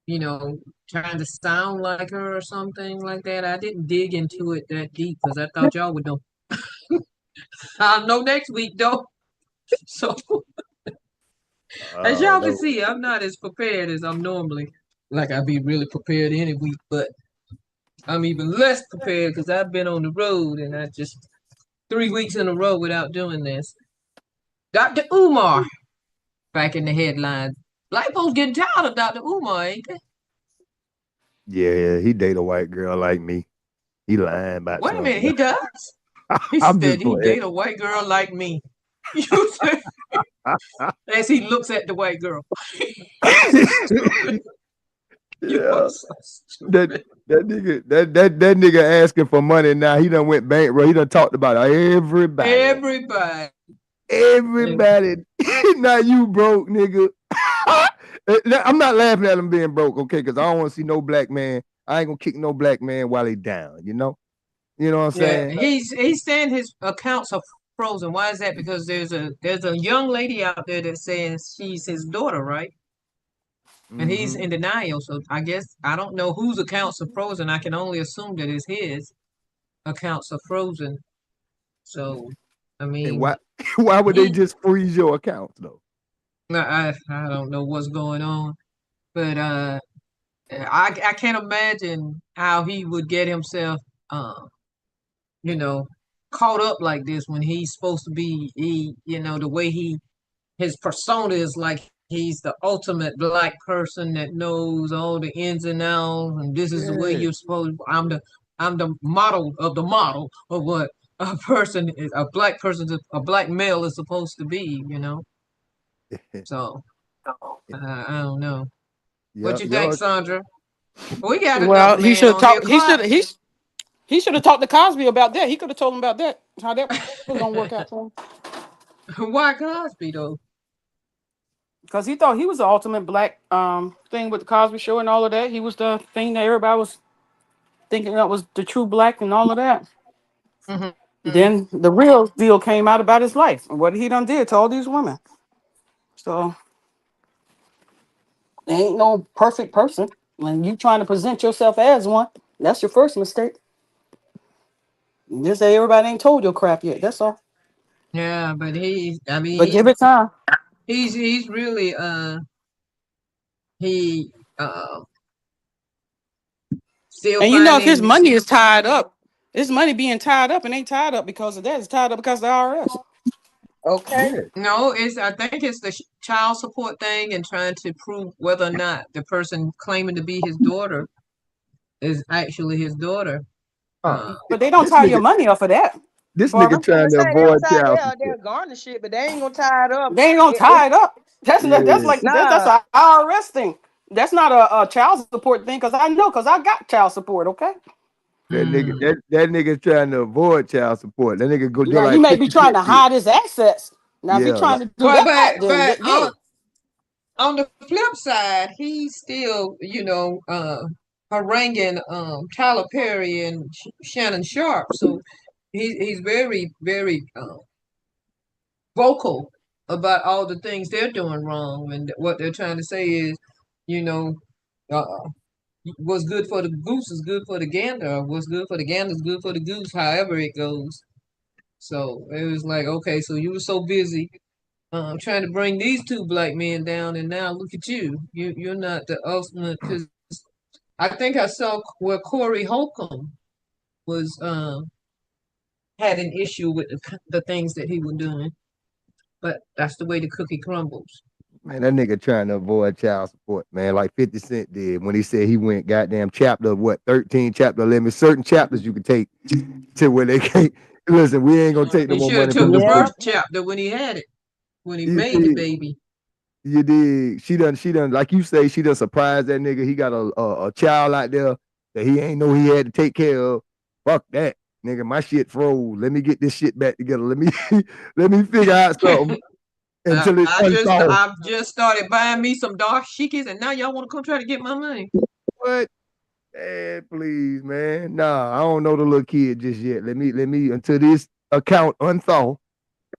You know, trying to sound like her or something like that. I didn't dig into it that deep because I thought y'all would know. I'll know next week though. So as y'all can see, I'm not as prepared as I'm normally. Like I'd be really prepared any week, but I'm even less prepared because I've been on the road and I just 3 weeks in a row without doing this. Dr. Umar back in the headlines. Black folks getting tired of Dr. Umar, ain't they? Yeah, he date a white girl like me. He lying about Wait a minute, he does? He said he date a white girl like me. You said as he looks at the white girl. Yeah. That nigga asking for money now. He done went bankrupt. He done talked about everybody. Not you broke, nigga. I'm not laughing at him being broke, okay? Because I don't want to see no black man. I ain't gonna kick no black man while he down, you know? You know what I'm saying? He's saying his accounts are frozen. Why is that? Because there's a young lady out there that says she's his daughter, right? And he's in denial. So I guess I don't know whose accounts are frozen. I can only assume that it's his accounts are frozen. So I mean, and why would they just freeze your accounts though? I don't know what's going on, but I can't imagine how he would get himself, you know, caught up like this when he's supposed to be, the way his persona is like he's the ultimate black person that knows all the ins and outs, and this is the way Yeah. you're supposed. I'm the model of what a person is, a black person, a black male is supposed to be. So I don't know. What Yeah, you think, y'all. Sandra? We got Well, another he man should have on here, talked. Clark. He should have talked to Cosby about that. He could have told him about that. How that was gonna work out for him. Why Cosby though? Because he thought he was the ultimate black thing with the Cosby Show and all of that. He was the thing that everybody was thinking that was the true black and all of that. Hmm. Then the real deal came out about his life and what he done did to all these women. So there ain't no perfect person. When you trying to present yourself as one, that's your first mistake. Just say everybody ain't told your crap yet. That's all. Yeah, but I mean, But give it time. he's really he still And you know, if his finding. money is tied up, his money being tied up and ain't tied up because of that. It's tied up because of the IRS. Okay. Yeah. No, I think it's the child support thing and trying to prove whether or not the person claiming to be his daughter is actually his daughter. Uh, Uh, But they don't this tie your nigga, money off of that, this nigga Barbara. Gonna trying to say they'll avoid tie child they'll support. garnish it, but they ain't gonna tie it up. They ain't gonna It tie it up. That's Yeah, like that's nah. a IRS thing. That's not a child support thing because I got child support. Okay. that nigga, mm. that nigga trying to avoid child support. That nigga go just Now he like may be 50 trying Cent to did. hide his assets. Now if he Yeah, trying like, to do But that, but then but yeah. on the flip side, he's still haranguing Tyler Perry and Shannon Sharpe. So he's very very vocal about all the things they're doing wrong, and what they're trying to say is, you know, uh, what's good for the goose is good for the gander, or what's good for the gander is good for the goose, however it goes. So it was like, okay, so you were so busy trying to bring these two black men down, and now look at you. You're not the ultimate. Because I think I saw where Corey Holcomb was had an issue with the things that he was doing, but that's the way the cookie crumbles. man, that nigga trying to avoid child support, man, like 50 Cent did when he said he went goddamn chapter what 13, chapter 11. Certain chapters you can take to where they can't. Listen, we ain't gonna take no He more should have money took from the this Yeah. bitch. first chapter when he had it, when he You made the did, baby. you did. She done, like you say, she done surprised that nigga. He got a child out there that he ain't know he had to take care of. Fuck that, nigga. My shit froze. Let me get this shit back together. Let me let me figure out something until it's unsolved. I've just started buying me some dark shikis, and now y'all want to come try to get my money. What? Man, please, man. Nah, I don't know the little kid just yet. Let me until this account unthaw.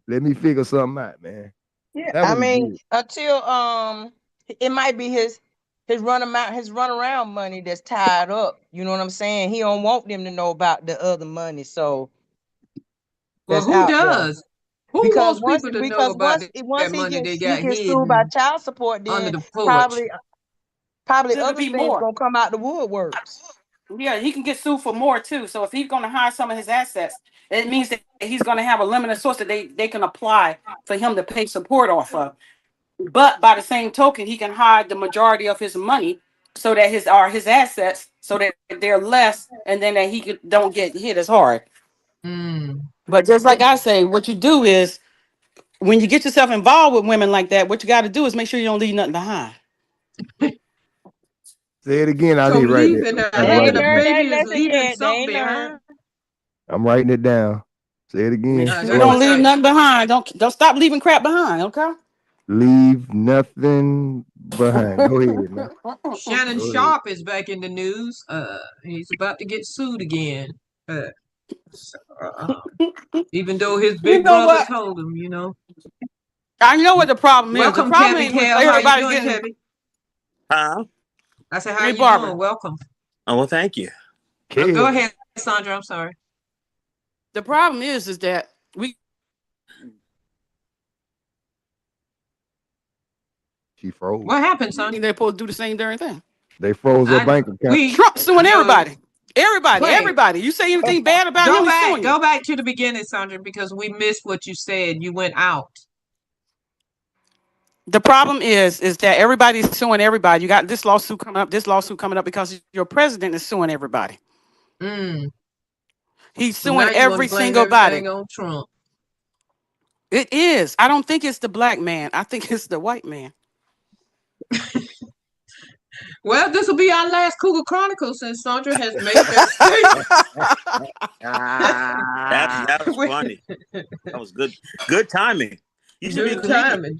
Let me figure something out, man. Yeah. That I was mean, good. until it might be his run around money that's tied up. You know what I'm saying? He don't want them to know about the other money, so Well, that's who out there. does? Who wants people to know Because about once that money they he got gets sued by hidden child support, under then the porch? probably It'll other be things more. gonna come out the woodworks. Yeah, he can get sued for more too. So if he's going to hide some of his assets, it means that he's going to have a limited source that they can apply for him to pay support off of. But by the same token, he can hide the majority of his money so that his assets so that they're less, and then that don't get hit as hard. Mm. But just like I say, what you do is when you get yourself involved with women like that, what you got to do is make sure you don't leave nothing behind. Say it again. I So need to write that. I They gotta write ain't having a it learned down. that baby is lesson leaving yet. They something ain't learned. behind. I'm writing it down. Say it Make again. sure you That's Slow. don't what leave I nothing behind. Don't stop leaving crap behind. Okay. Leave nothing behind. Go ahead, man. Shannon Go ahead. Sharpe is back in the news. He's about to get sued again. Uh, so, even though his You big know brother what? told him, I know what the problem is. The Welcome, problem Kevin ain't with Kev. How you everybody doing, getting. Kevin? Huh? I said, how Hey, you doing? Barbara. Welcome. Oh, well, thank you. Go Kev. ahead, Sandra. I'm sorry. The problem is that She froze. What happened, think Sandra? they're supposed to do the same darn thing. They froze her bank account. Trump suing no, everybody. wait. Everybody. You say anything bad about him, he's suing you. Go back to the beginning, Sandra, because we missed what you said. You went out. The problem is that everybody's suing everybody. You got this lawsuit coming up because your president is suing everybody. He's So now suing you wanna every blame single body. everything on Trump. It is. I don't think it's the black man. I think it's the white man. Well, this will be our last Cougar Chronicles since Sandra has made that statement. That was funny. That was good. Good timing. You should be a Good comedian. timing.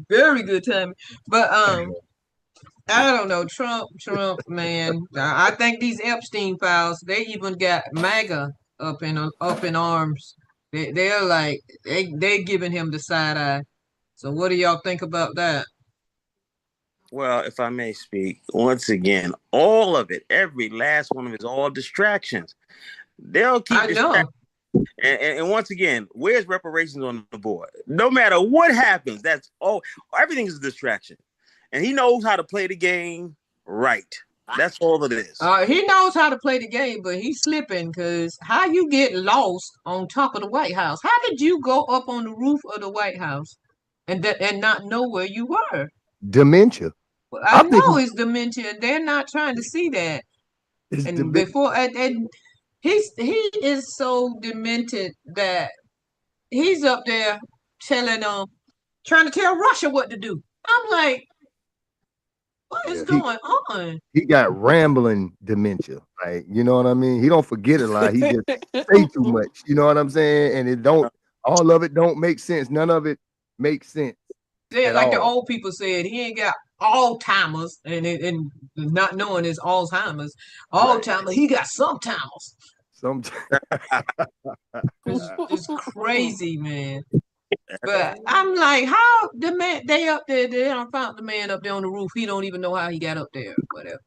Very good timing. But I don't know. Trump, man. I think these Epstein files, they even got MAGA up in arms. They're like they're giving him the side eye. So what do y'all think about that? Well, if I may speak, once again, all of it, every last one of it is all distractions. They'll keep distracting. And once again, where's reparations on the board? No matter what happens, that's all. Everything is a distraction. And he knows how to play the game right. That's all it is. He knows how to play the game, but he's slipping because how you get lost on top of the White House? How did you go up on the roof of the White House and not know where you were? Dementia. I know it's dementia. They're not trying to see that. And he is so demented that he's up there trying to tell Russia what to do. I'm like, what is going on? He got rambling dementia. Like, you know what I mean? He don't forget a lot. He just say too much. You know what I'm saying? And all of it don't make sense. None of it makes sense. Yeah, like the old people said, he ain't got Alzheimer's and not knowing his Alzheimer's. Alzheimer's, he got sometimes. It's crazy, man. But I'm like, how the man they up there? They don't found the man up there on the roof. He don't even know how he got up there. Whatever.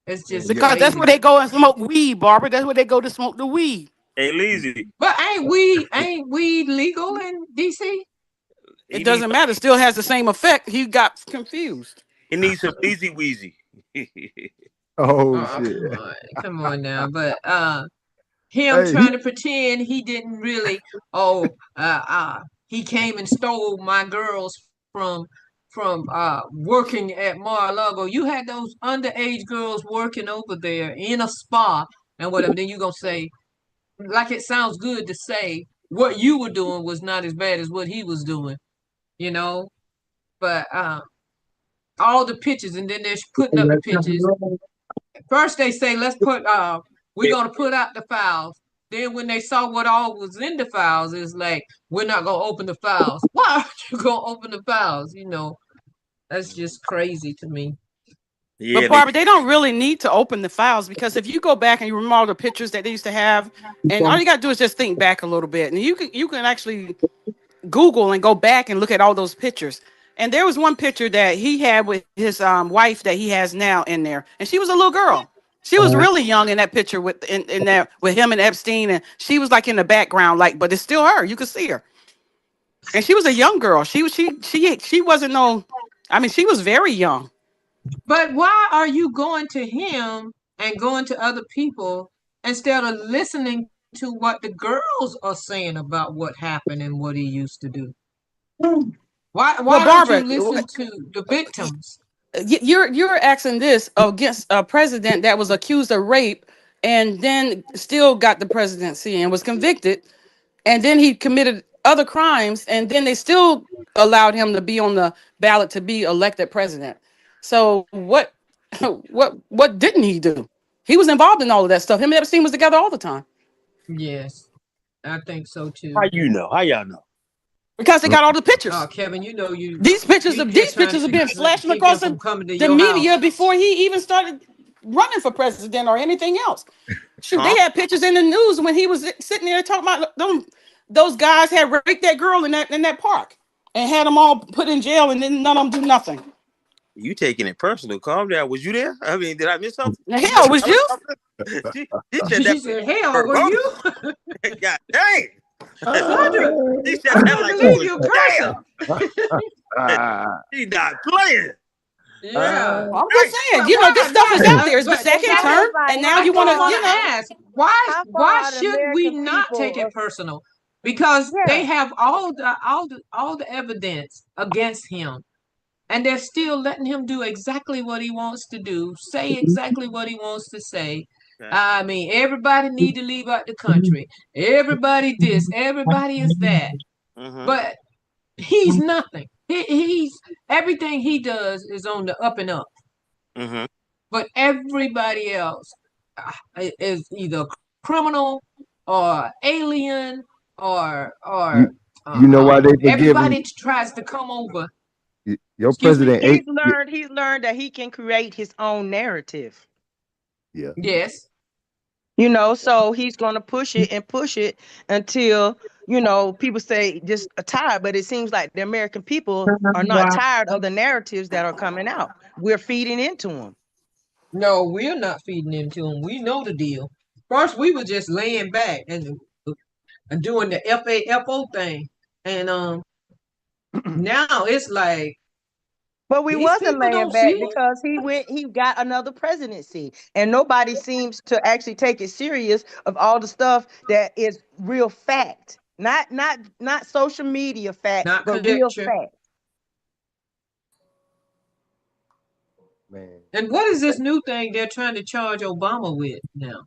It's just because crazy. That's where they go and smoke weed, Barbara. That's where they go to smoke the weed. Hey, Lizzie. But ain't weed legal in DC? It doesn't matter. Still has the same effect. He got confused. He needs some easy wheezy. Shit. Come on now. But trying to pretend he didn't really he came and stole my girls from working at Mar-a-Lago. You had those underage girls working over there in a spa and whatever. Then you're gonna say, like it sounds good to say what you were doing was not as bad as what he was doing. You know, but all the pictures, and then they're putting up the pictures. First they say, let's put we're gonna put out the files. Then when they saw what all was in the files, it's like, we're not gonna open the files. Why aren't you gonna open the files? You know, that's just crazy to me. Yeah, but Barbara, they don't really need to open the files, because if you go back and you remember all the pictures that they used to have, and all you gotta do is just think back a little bit, and you can actually Google and go back and look at all those pictures. And there was one picture that he had with his wife that he has now in there, and she was a little girl. She was really young in that picture with him and Epstein, and she was like in the background, like, but it's still her. You could see her, and she was a young girl. She wasn't no. I mean, she was very young. But why are you going to him and going to other people instead of listening to what the girls are saying about what happened and what he used to do? Why Barbara, don't you listen to the victims? You're asking this against a president that was accused of rape and then still got the presidency and was convicted, and then he committed other crimes, and then they still allowed him to be on the ballot to be elected president. So what didn't he do? He was involved in all of that stuff. Him and Epstein was together all the time. Yes, I think so too. How y'all know? Because they got all the pictures. Oh, Kevin, you know these pictures have been flashing across the media before he even started running for president or anything else. Shoot, they had pictures in the news when he was sitting there talking about those guys had raped that girl in that park and had them all put in jail, and then none of them do nothing. You taking it personal? Calm down. Was you there? I mean, did I miss something? Hell, was you? She said, "Hell, were you?" God dang. She said that like you person. She's not playing. Yeah. Well, I'm just saying, this stuff is out there. It's the But second Kevin, term, and now I you just want to, want to ask, why How far why are the should we American not take it people? personal? Because they Yeah. have all the evidence against him, and they're still letting him do exactly what he wants to do, say exactly what he wants to say. Okay. I mean, everybody need to leave out the country. Everybody this, everybody is that. But he's nothing. He's everything he does is on the up and up. But everybody else is either criminal or alien or You know why they forgive him? everybody tries to come over. Your Excuse me, president he's learned that he can create his own narrative. Yeah. Yes. So he's going to push it until, people say just tired. But it seems like the American people are not tired of the narratives that are coming out. We're feeding into them. No, we're not feeding into them. We know the deal. First, we were just laying back and doing the FAFO thing. And now it's like, but we these wasn't people laying don't back see it. because he got another presidency, and nobody seems to actually take it serious of all the stuff that is real fact, not social media fact, Not but real conjecture. fact. Man. And what is this new thing they're trying to charge Obama with now?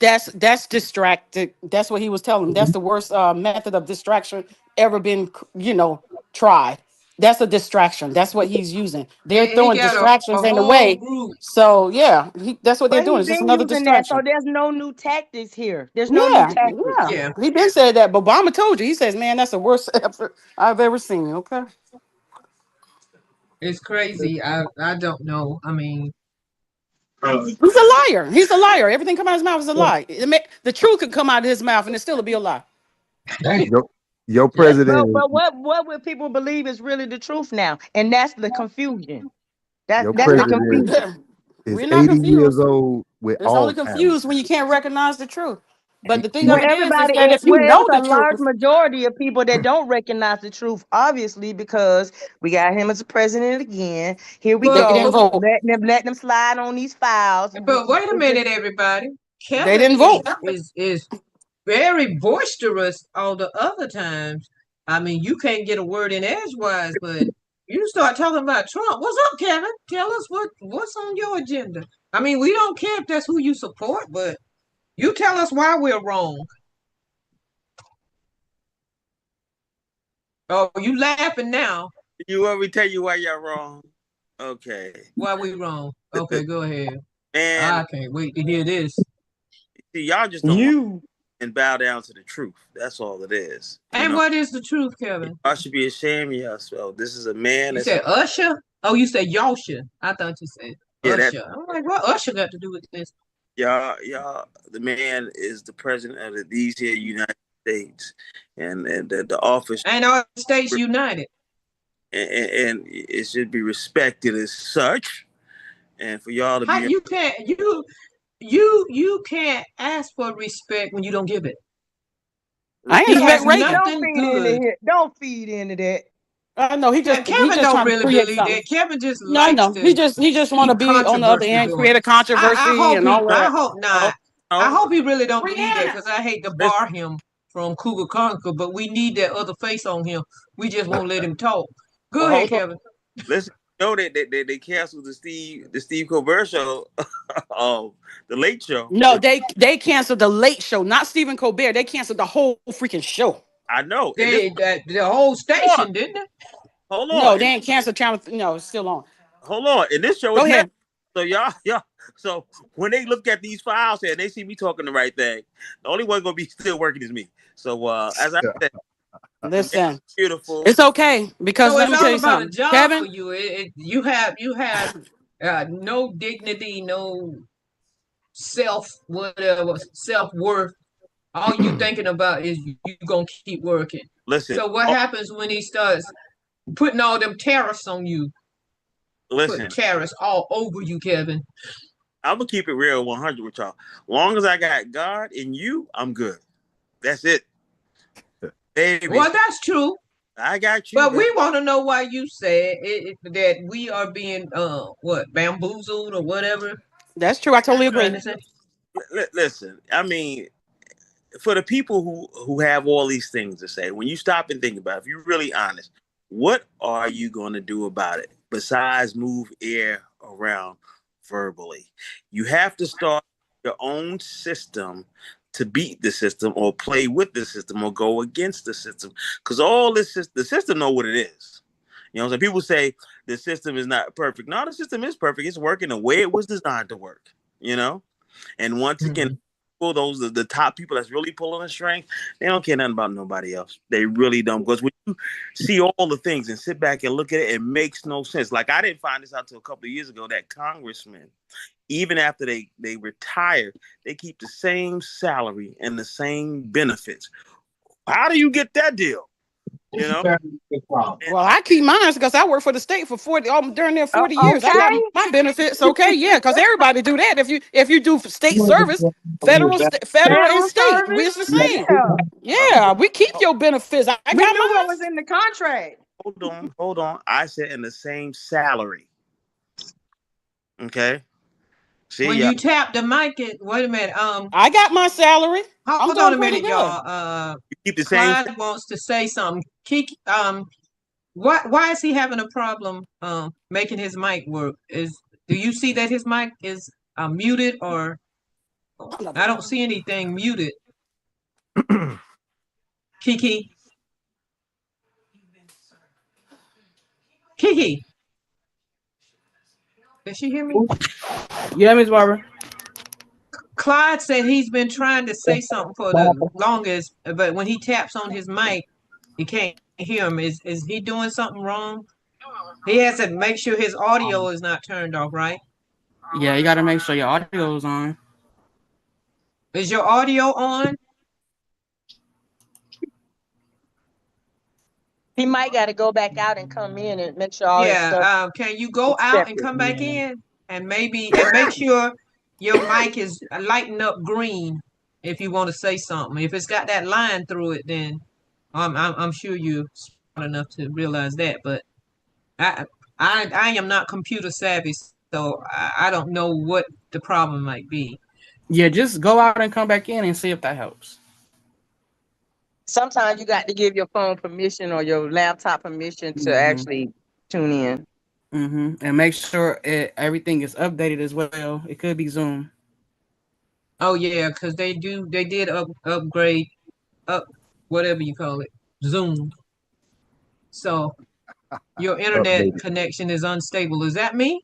That's distracted. That's what he was telling them. That's the worst method of distraction ever been, tried. That's a distraction. That's what he's using. They're He throwing got distractions a in the whole way. group. So yeah, that's what they're But doing. he's It's just been another using that, so distraction. there's no new tactics here. There's no new Yeah, tactics. yeah. He been said that, but Obama told you. He says, "Man, that's the worst effort I've ever seen." Okay. It's crazy. I don't know. I mean, He's a liar. He's a liar. Everything come out of his mouth is a lie. The truth could come out of his mouth and it still be a lie. Your president. But what would people believe is really the truth now? And that's the confusion. That's Your the president confusion. is We're not 80 years confused. old with It's only Alzheimer's. confused when you can't recognize the truth. But the thing Well, of it is everybody, that if you know it's the a large truth, majority of people that don't recognize the truth, obviously, because we got him as a president again. Here we they didn't go, vote. letting them slide on these files. but wait a minute, everybody. They Kevin didn't vote. is very boisterous all the other times. I mean, you can't get a word in edgewise, but you start talking about Trump. What's up, Kevin? Tell us what's on your agenda. I mean, we don't care if that's who you support, but you tell us why we're wrong. Oh, you laughing now. You want me to tell you why y'all wrong? Okay. Why we wrong? Okay, go ahead. And I can't wait to hear this. see, y'all just don't want and bow down to the truth. That's all it is. And what is the truth, Kevin? I should be ashamed of yourself. This is a man. You said Usher? Oh, you said Yosha. I thought you said Usher. I'm like, what Usher got to do with this? Y'all, the man is the president of these here United States, and the office and our states united, and it should be respected as such. And for y'all to be, you can't ask for respect when you don't give it. I ain't expect Reagan. Don't feed into that. No, Kevin don't really believe that. Kevin just no. He just want to be on the other end, create a controversy and all that. I hope not. I hope he really don't believe that, because I hate to bar him from Cougar Chronicles, but we need that other face on him. We just won't let him talk. Go ahead, Kevin. Listen, they canceled the Steve Colbert show, the Late Show. No, they canceled the Late Show, not Stephen Colbert. They canceled the whole freaking show. I know. The whole station, didn't it? Hold on. No, they ain't canceled channel. No, it's still on. Hold on. And this show Go ahead. So y'all. So when they look at these files here, they see me talking the right thing. The only one gonna be still working is me. So as I said, listen, beautiful. It's okay, because let me tell you something, Kevin. For you, you have no dignity, no self worth. All you thinking about is you gonna keep working. Listen. So what happens when he starts putting all them tariffs on you? Listen, putting tariffs all over you, Kevin. I'm gonna keep it real 100 with y'all. Long as I got God and you, I'm good. That's it. Baby. Well, that's true. I got you. But we want to know why you said that we are being bamboozled or whatever. That's true. I totally agree. Listen, I mean, for the people who have all these things to say, when you stop and think about it, if you're really honest, what are you going to do about it besides move air around verbally? You have to start your own system to beat the system or play with the system or go against the system. Because all this the system know what it is. You know what I'm saying? People say the system is not perfect. No, the system is perfect. It's working the way it was designed to work, you know? And once again, those are the top people that's really pulling the string. They don't care nothing about nobody else. They really don't. Because when you see all the things and sit back and look at it, it makes no sense. Like, I didn't find this out until a couple of years ago that congressmen, even after they retire, they keep the same salary and the same benefits. How do you get that deal? You know? Well, I keep mine because I work for the state for 40 during their 40 years. I got my benefits. Okay, yeah, because everybody do that. If you do state service, federal and state, it's the same. Yeah, we keep your benefits. I got knew what was in the contract. Hold on. I said in the same salary. Okay. See, when you tap the mic, wait a minute. I got my salary. Hold on a minute, y'all. You keep the same. Clyde wants to say something. Kiki, why is he having a problem making his mic work? Do you see that his mic is muted, or I don't see anything muted? Kiki. Did she hear me? Yeah, Miss Barbara. Clyde said he's been trying to say something for the longest, but when he taps on his mic, you can't hear him. Is he doing something wrong? He has to make sure his audio is not turned off, right? Yeah, you got to make sure your audio is on. Is your audio on? He might got to go back out and come in and make sure all his stuff. Can you go out and come back in and make sure your mic is lighting up green if you want to say something. If it's got that line through it, then I'm sure you're smart enough to realize that. But I am not computer savvy, so I don't know what the problem might be. Yeah, just go out and come back in and see if that helps. Sometimes you got to give your phone permission or your laptop permission to actually tune in. And make sure everything is updated as well. It could be Zoom. Oh yeah, because they did upgrade whatever you call it, Zoom. So your internet connection is unstable. Is that me?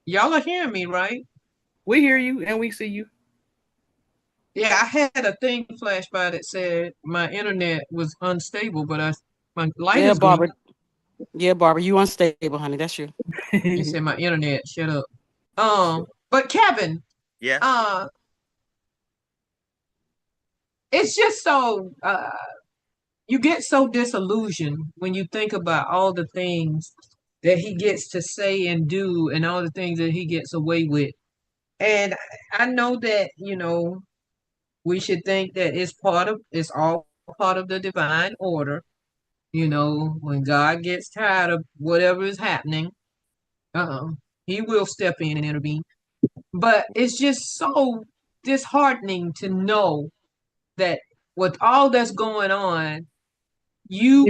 Y'all are hearing me, right? We hear you and we see you. Yeah, I had a thing flash by that said my internet was unstable, but my light is Barbara. Yeah, Barbara, you unstable, honey. That's you. You said my internet. Shut up. But Kevin. Yeah. It's just so you get so disillusioned when you think about all the things that he gets to say and do and all the things that he gets away with. And I know that, we should think that it's all part of the divine order. When God gets tired of whatever is happening, he will step in and intervene. But it's just so disheartening to know that with all that's going on, you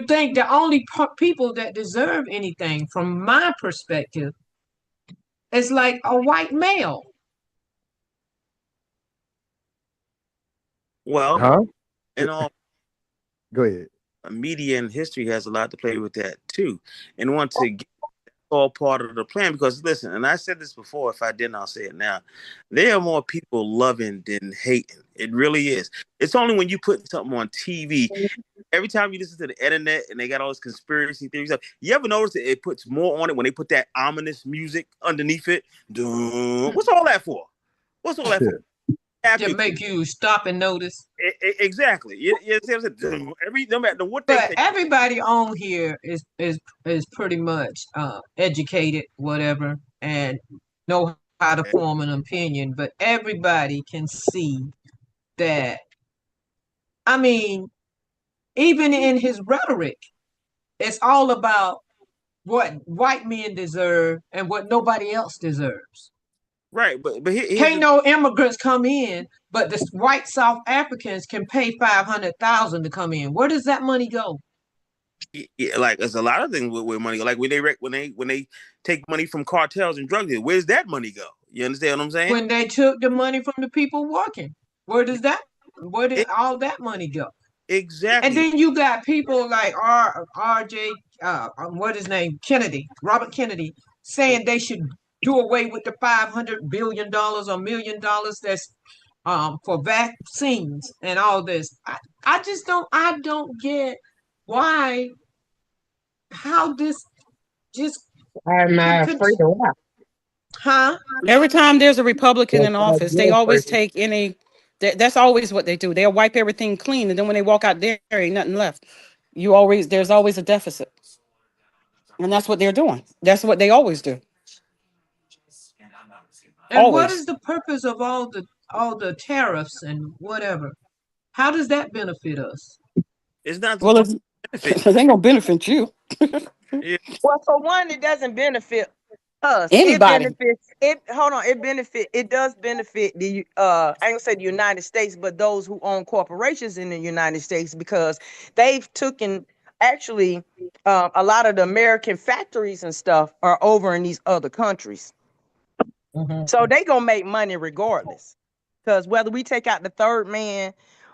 think the only people that deserve anything, from my perspective, is like a white male. Well, and all. Go ahead. Media and history has a lot to play with that too, and once again, all part of the plan. Because listen, and I said this before, if I didn't, I'll say it now. There are more people loving than hating. It really is. It's only when you put something on TV. Every time you listen to the internet and they got all this conspiracy theories up, you ever notice that it puts more on it when they put that ominous music underneath it? What's all that for? What's all that for? To make you stop and notice. Exactly. No matter what but everybody on here is pretty much educated, whatever, and know how to form an opinion. But everybody can see that I mean, even in his rhetoric, it's all about what white men deserve and what nobody else deserves. Right, but can't no immigrants come in, but the white South Africans can pay 500,000 to come in. Where does that money go? Yeah, like there's a lot of things with money. Like when they take money from cartels and drug dealers, where's that money go? You understand what I'm saying? When they took the money from the people working, where did all that money go? Exactly. And then you got people like RJ, what his name, Kennedy, Robert Kennedy, saying they should do away with the $500 billion or $1 million that's for vaccines and all this. I just don't get why, how this just. I'm afraid of what? Huh? Every time there's a Republican in Yes, office, they always take any. That's always what they do. They'll wipe everything clean, and then when they walk out there ain't nothing left. There's always a deficit, and that's what they're doing. That's what they always do. And what is the purpose of all the tariffs and whatever? How does that benefit us? It's not. Well, it ain't gonna benefit you. Yeah. Well, for one, it doesn't benefit us. Anybody. It does benefit the I ain't gonna say the United States, but those who own corporations in the United States, because they've taken actually a lot of the American factories and stuff are over in these other countries. So they gonna make money regardless. Because whether we take out the third man,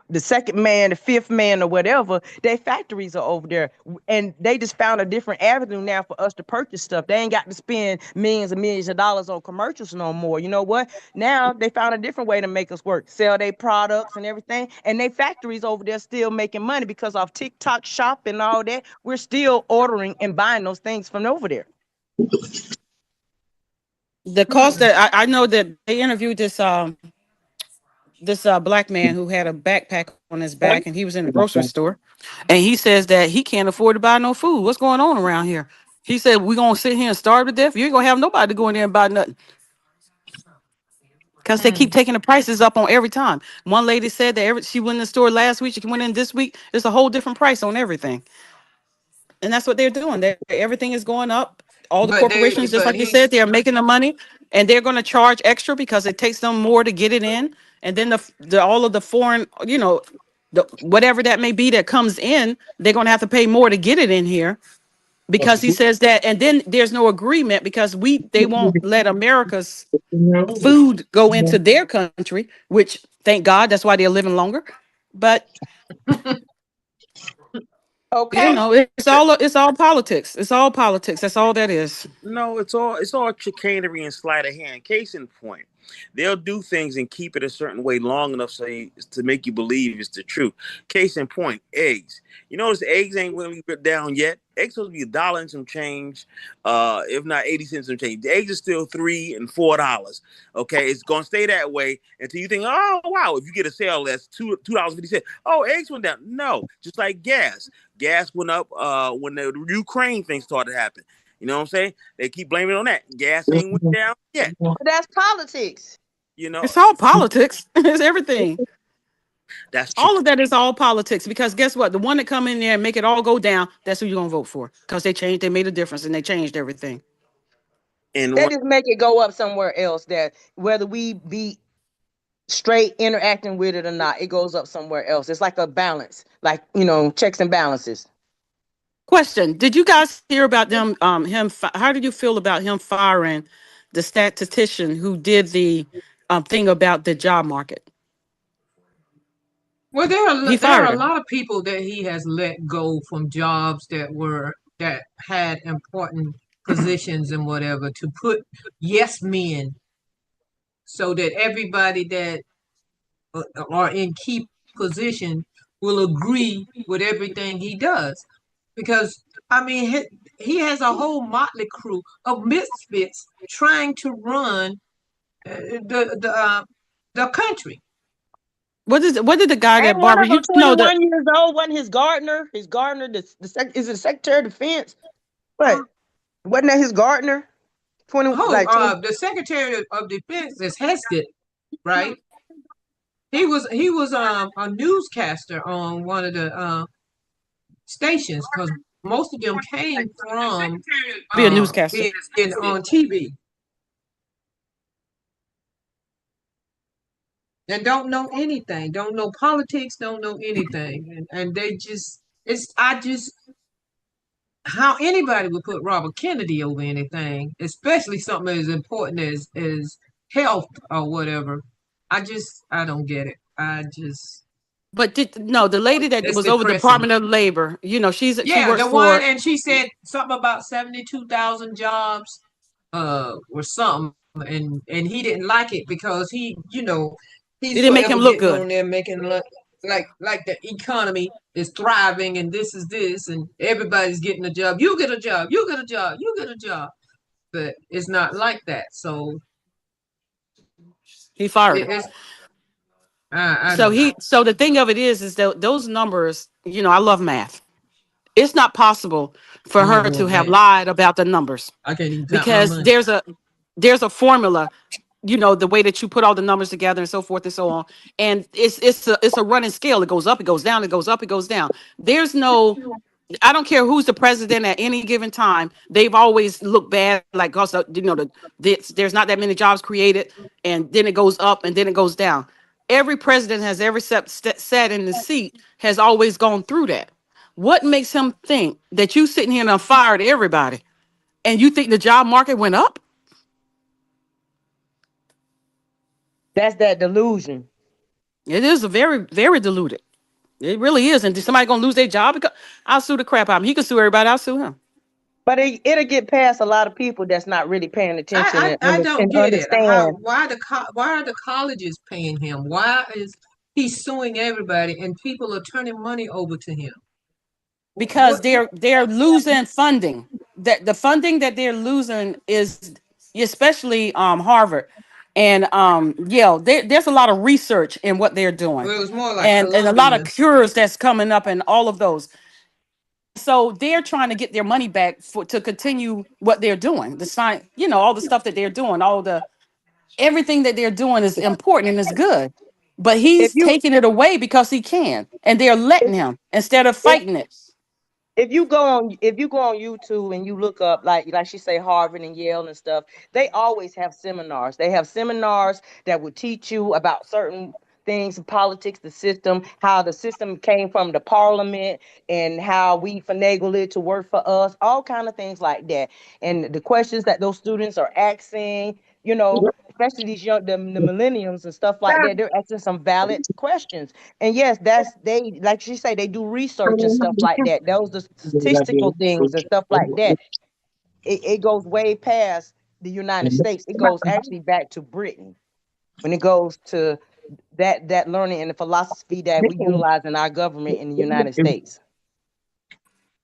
the second man, the fifth man, or whatever, their factories are over there. And they just found a different avenue now for us to purchase stuff. They ain't got to spend millions and millions of dollars on commercials no more. You know what? Now they found a different way to make us work, sell their products and everything. And their factories over there still making money because of TikTok shop and all that. We're still ordering and buying those things from over there. The cost that I know that they interviewed this black man who had a backpack on his back, and he was in the grocery store, and he says that he can't afford to buy no food. What's going on around here? He said, we're gonna sit here and starve to death. You ain't gonna have nobody to go in there and buy nothing, because they keep taking the prices up on every time. One lady said that she went in the store last week, she went in this week, it's a whole different price on everything. And that's what they're doing. Everything is going up. All the corporations, just like you said, they're making the money, and they're going to charge extra because it takes them more to get it in. And then all of the foreign, whatever that may be that comes in, they're going to have to pay more to get it in here, because he says that. And then there's no agreement, because they won't let America's food go into their country, which thank God, that's why they're living longer. But okay, it's all politics. It's all politics. That's all that is. No, it's all chicanery and sleight of hand. Case in point, they'll do things and keep it a certain way long enough to make you believe it's the truth. Case in point, eggs. You notice eggs ain't really down yet. Eggs supposed to be $1 and some change, if not 80 cents and change. The eggs are still $3 and $4. Okay, it's gonna stay that way until you think, oh wow, if you get a sale that's $2.50. Oh, eggs went down. No, just like gas. Gas went up when the Ukraine thing started to happen. You know what I'm saying? They keep blaming it on that. Gas ain't went down yet. That's politics. It's all politics. It's everything. That's all of that is all politics, because guess what? The one that come in there and make it all go down, that's who you're gonna vote for, because they made a difference and they changed everything. And they just make it go up somewhere else, that whether we be straight interacting with it or not, it goes up somewhere else. It's like a balance, like, checks and balances. Question: did you guys hear about them? How did you feel about him firing the statistician who did the thing about the job market? Well, there are a lot of people that he has let go from jobs that had important positions and whatever, to put yes men, so that everybody that are in key position will agree with everything he does. Because I mean, he has a whole motley crew of misfits trying to run the country. What did the guy that Barbara? 21 years old. Wasn't his Gardner? Is it the Secretary of Defense? What? Wasn't that his Gardner? 20. The Secretary of Defense is Hested, right? He was a newscaster on one of the stations because most of them came from Be a newscaster. being on TV and don't know anything, don't know politics, don't know anything, and they just I just how anybody would put Robert Kennedy over anything, especially something as important as health or whatever. I don't get it. But no, the lady that It's was over the depressing. Department of Labor, she Yeah, works the one, for. and she said something about 72,000 jobs, or something, and he didn't like it because It he's didn't make him forever look getting good. on there making like the economy is thriving and this is this and everybody's getting a job. You get a job, you get a job, you get a job, but it's not like that. So He fired her. it's I don't know. So the thing of it is that those numbers, I love math. It's not possible I for don't her know to what have man. lied about the numbers I can't even count my because money. there's a formula, the way that you put all the numbers together and so forth and so on. And it's a running scale. It goes up, it goes down, it goes up, it goes down. There's no I don't care who's the president at any given time. They've always looked bad, like because there's not that many jobs created, and then it goes up and then it goes down. Every president has ever sat in the seat has always gone through that. What makes him think that you sitting here and fired everybody, and you think the job market went up? That's that delusion. It is a very, very diluted. It really is. And is somebody gonna lose their job? Because I'll sue the crap out of him. He can sue everybody. I'll sue him. But it'll get past a lot of people that's not really paying attention I don't and get it. understand. Why are the colleges paying him? Why is he suing everybody and people are turning money over to him? Because What? they're losing funding. That the funding that they're losing is especially Harvard and Yale. There's a lot of research in what they're doing, Well, it was more like and a lot of Columbia. cures that's coming up and all of those. So they're trying to get their money back to continue what they're doing. The science, all the stuff that they're doing, everything that they're doing is important and is good. But If he's you taking it away because he can, and they're letting if him instead of if fighting it. if you go on YouTube and you look up like she say Harvard and Yale and stuff, they always have seminars. They have seminars that will teach you about certain things, politics, the system, how the system came from the parliament and how we finagle it to work for us, all kind of things like that. And the questions that those students are asking, especially these the millenniums and stuff like that, they're asking some valid questions. And yes, they like she say they do research and stuff like that. Those the statistical things and stuff like that. It goes way past the United States. It goes actually back to Britain when it goes to that learning and the philosophy that we utilize in our government in the United States.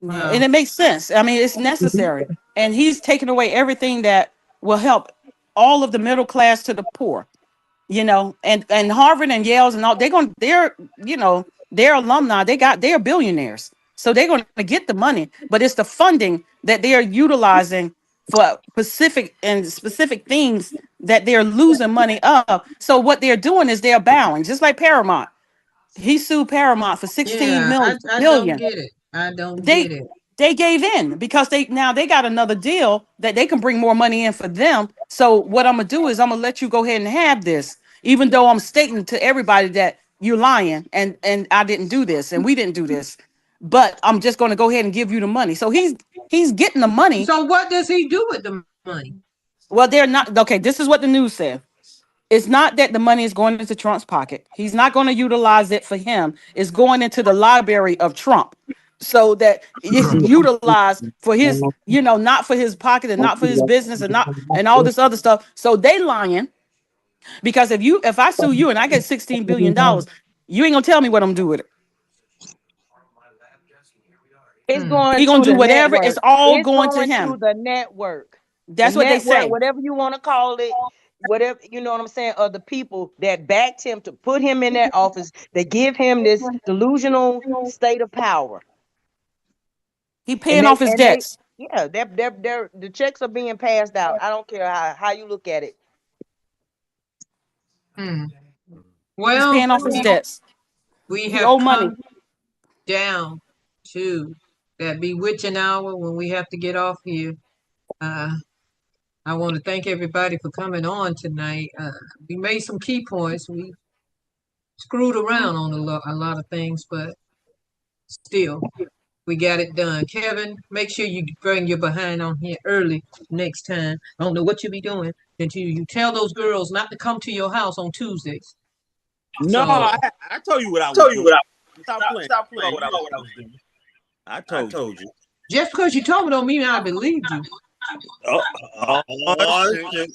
Yeah, and it makes sense. I mean, it's necessary. And he's taking away everything that will help all of the middle class to the poor. And Harvard and Yale's and all they're alumni. They're billionaires. So they're going to get the money, but it's the funding that they're utilizing for specific things that they're losing money of. So what they're doing is they're bowing, just like Paramount. He sued Paramount for 16 Yeah, I don't billion. get it. I don't They get it. they gave in because they got another deal that they can bring more money in for them. So what I'm gonna do is I'm gonna let you go ahead and have this, even though I'm stating to everybody that you're lying and I didn't do this and we didn't do this, but I'm just gonna go ahead and give you the money. So he's getting the money. So what does he do with the money? Well, they're not okay. This is what the news said. It's not that the money is going into Trump's pocket. He's not going to utilize it for him. It's going into the library of Trump so that it's utilized for his, not for his pocket and not for his business and all this other stuff. So they lying because if I sue you and I get $16 billion, you ain't gonna tell me what I'm doing with it. It's going He gonna to do the whatever. network. It's all It's going to going to him. the network. The That's what they network, say. whatever you want to call it, whatever, you know what I'm saying, of the people that backed him to put him in that office, they give him this delusional state of power. He paying off his debts. Yeah, they're the checks are being passed out. I don't care how you look at it. He's Well, paying off his debts. we He have owe money. come down to that bewitching hour when we have to get off here. I want to thank everybody for coming on tonight. We made some key points. We screwed around on a lot of things, but still, we got it done. Kevin, make sure you bring your behind on here early next time. I don't know what you'll be doing until you tell those girls not to come to your house on Tuesdays. No, So, I told you what I was doing. Stop playing. You know what I was doing. I told you. just because you told me don't mean I believed you. Shit.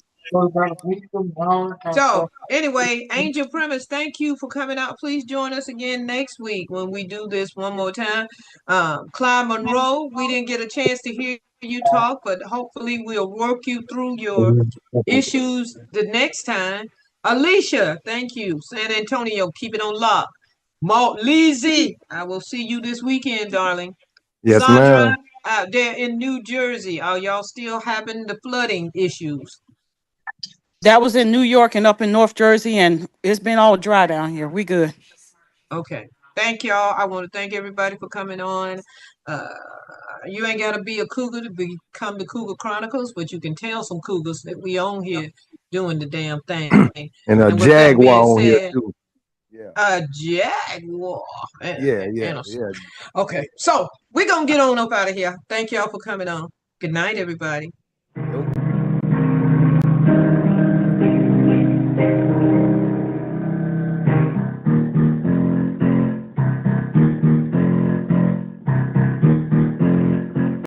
So anyway, Angel Premise, thank you for coming out. Please join us again next week when we do this one more time. Clyde Monroe, we didn't get a chance to hear you talk, but hopefully we'll work you through your issues the next time. Alicia, thank you. San Antonio, keep it on lock. Malt Leezy, I will see you this weekend, darling. Yes, Sandra, ma'am. out there in New Jersey, are y'all still having the flooding issues? That was in New York and up in North Jersey, and it's been all dry down here. We good. Okay. Thank y'all. I want to thank everybody for coming on. You ain't got to be a cougar to become the Cougar Chronicles, but you can tell some cougars that we on here doing the damn thing. And a And with that Jaguar being on here said, too. Yeah. a jaguar. Yeah. Okay. So we're going to get on up out of here. Thank y'all for coming on. Good night, everybody.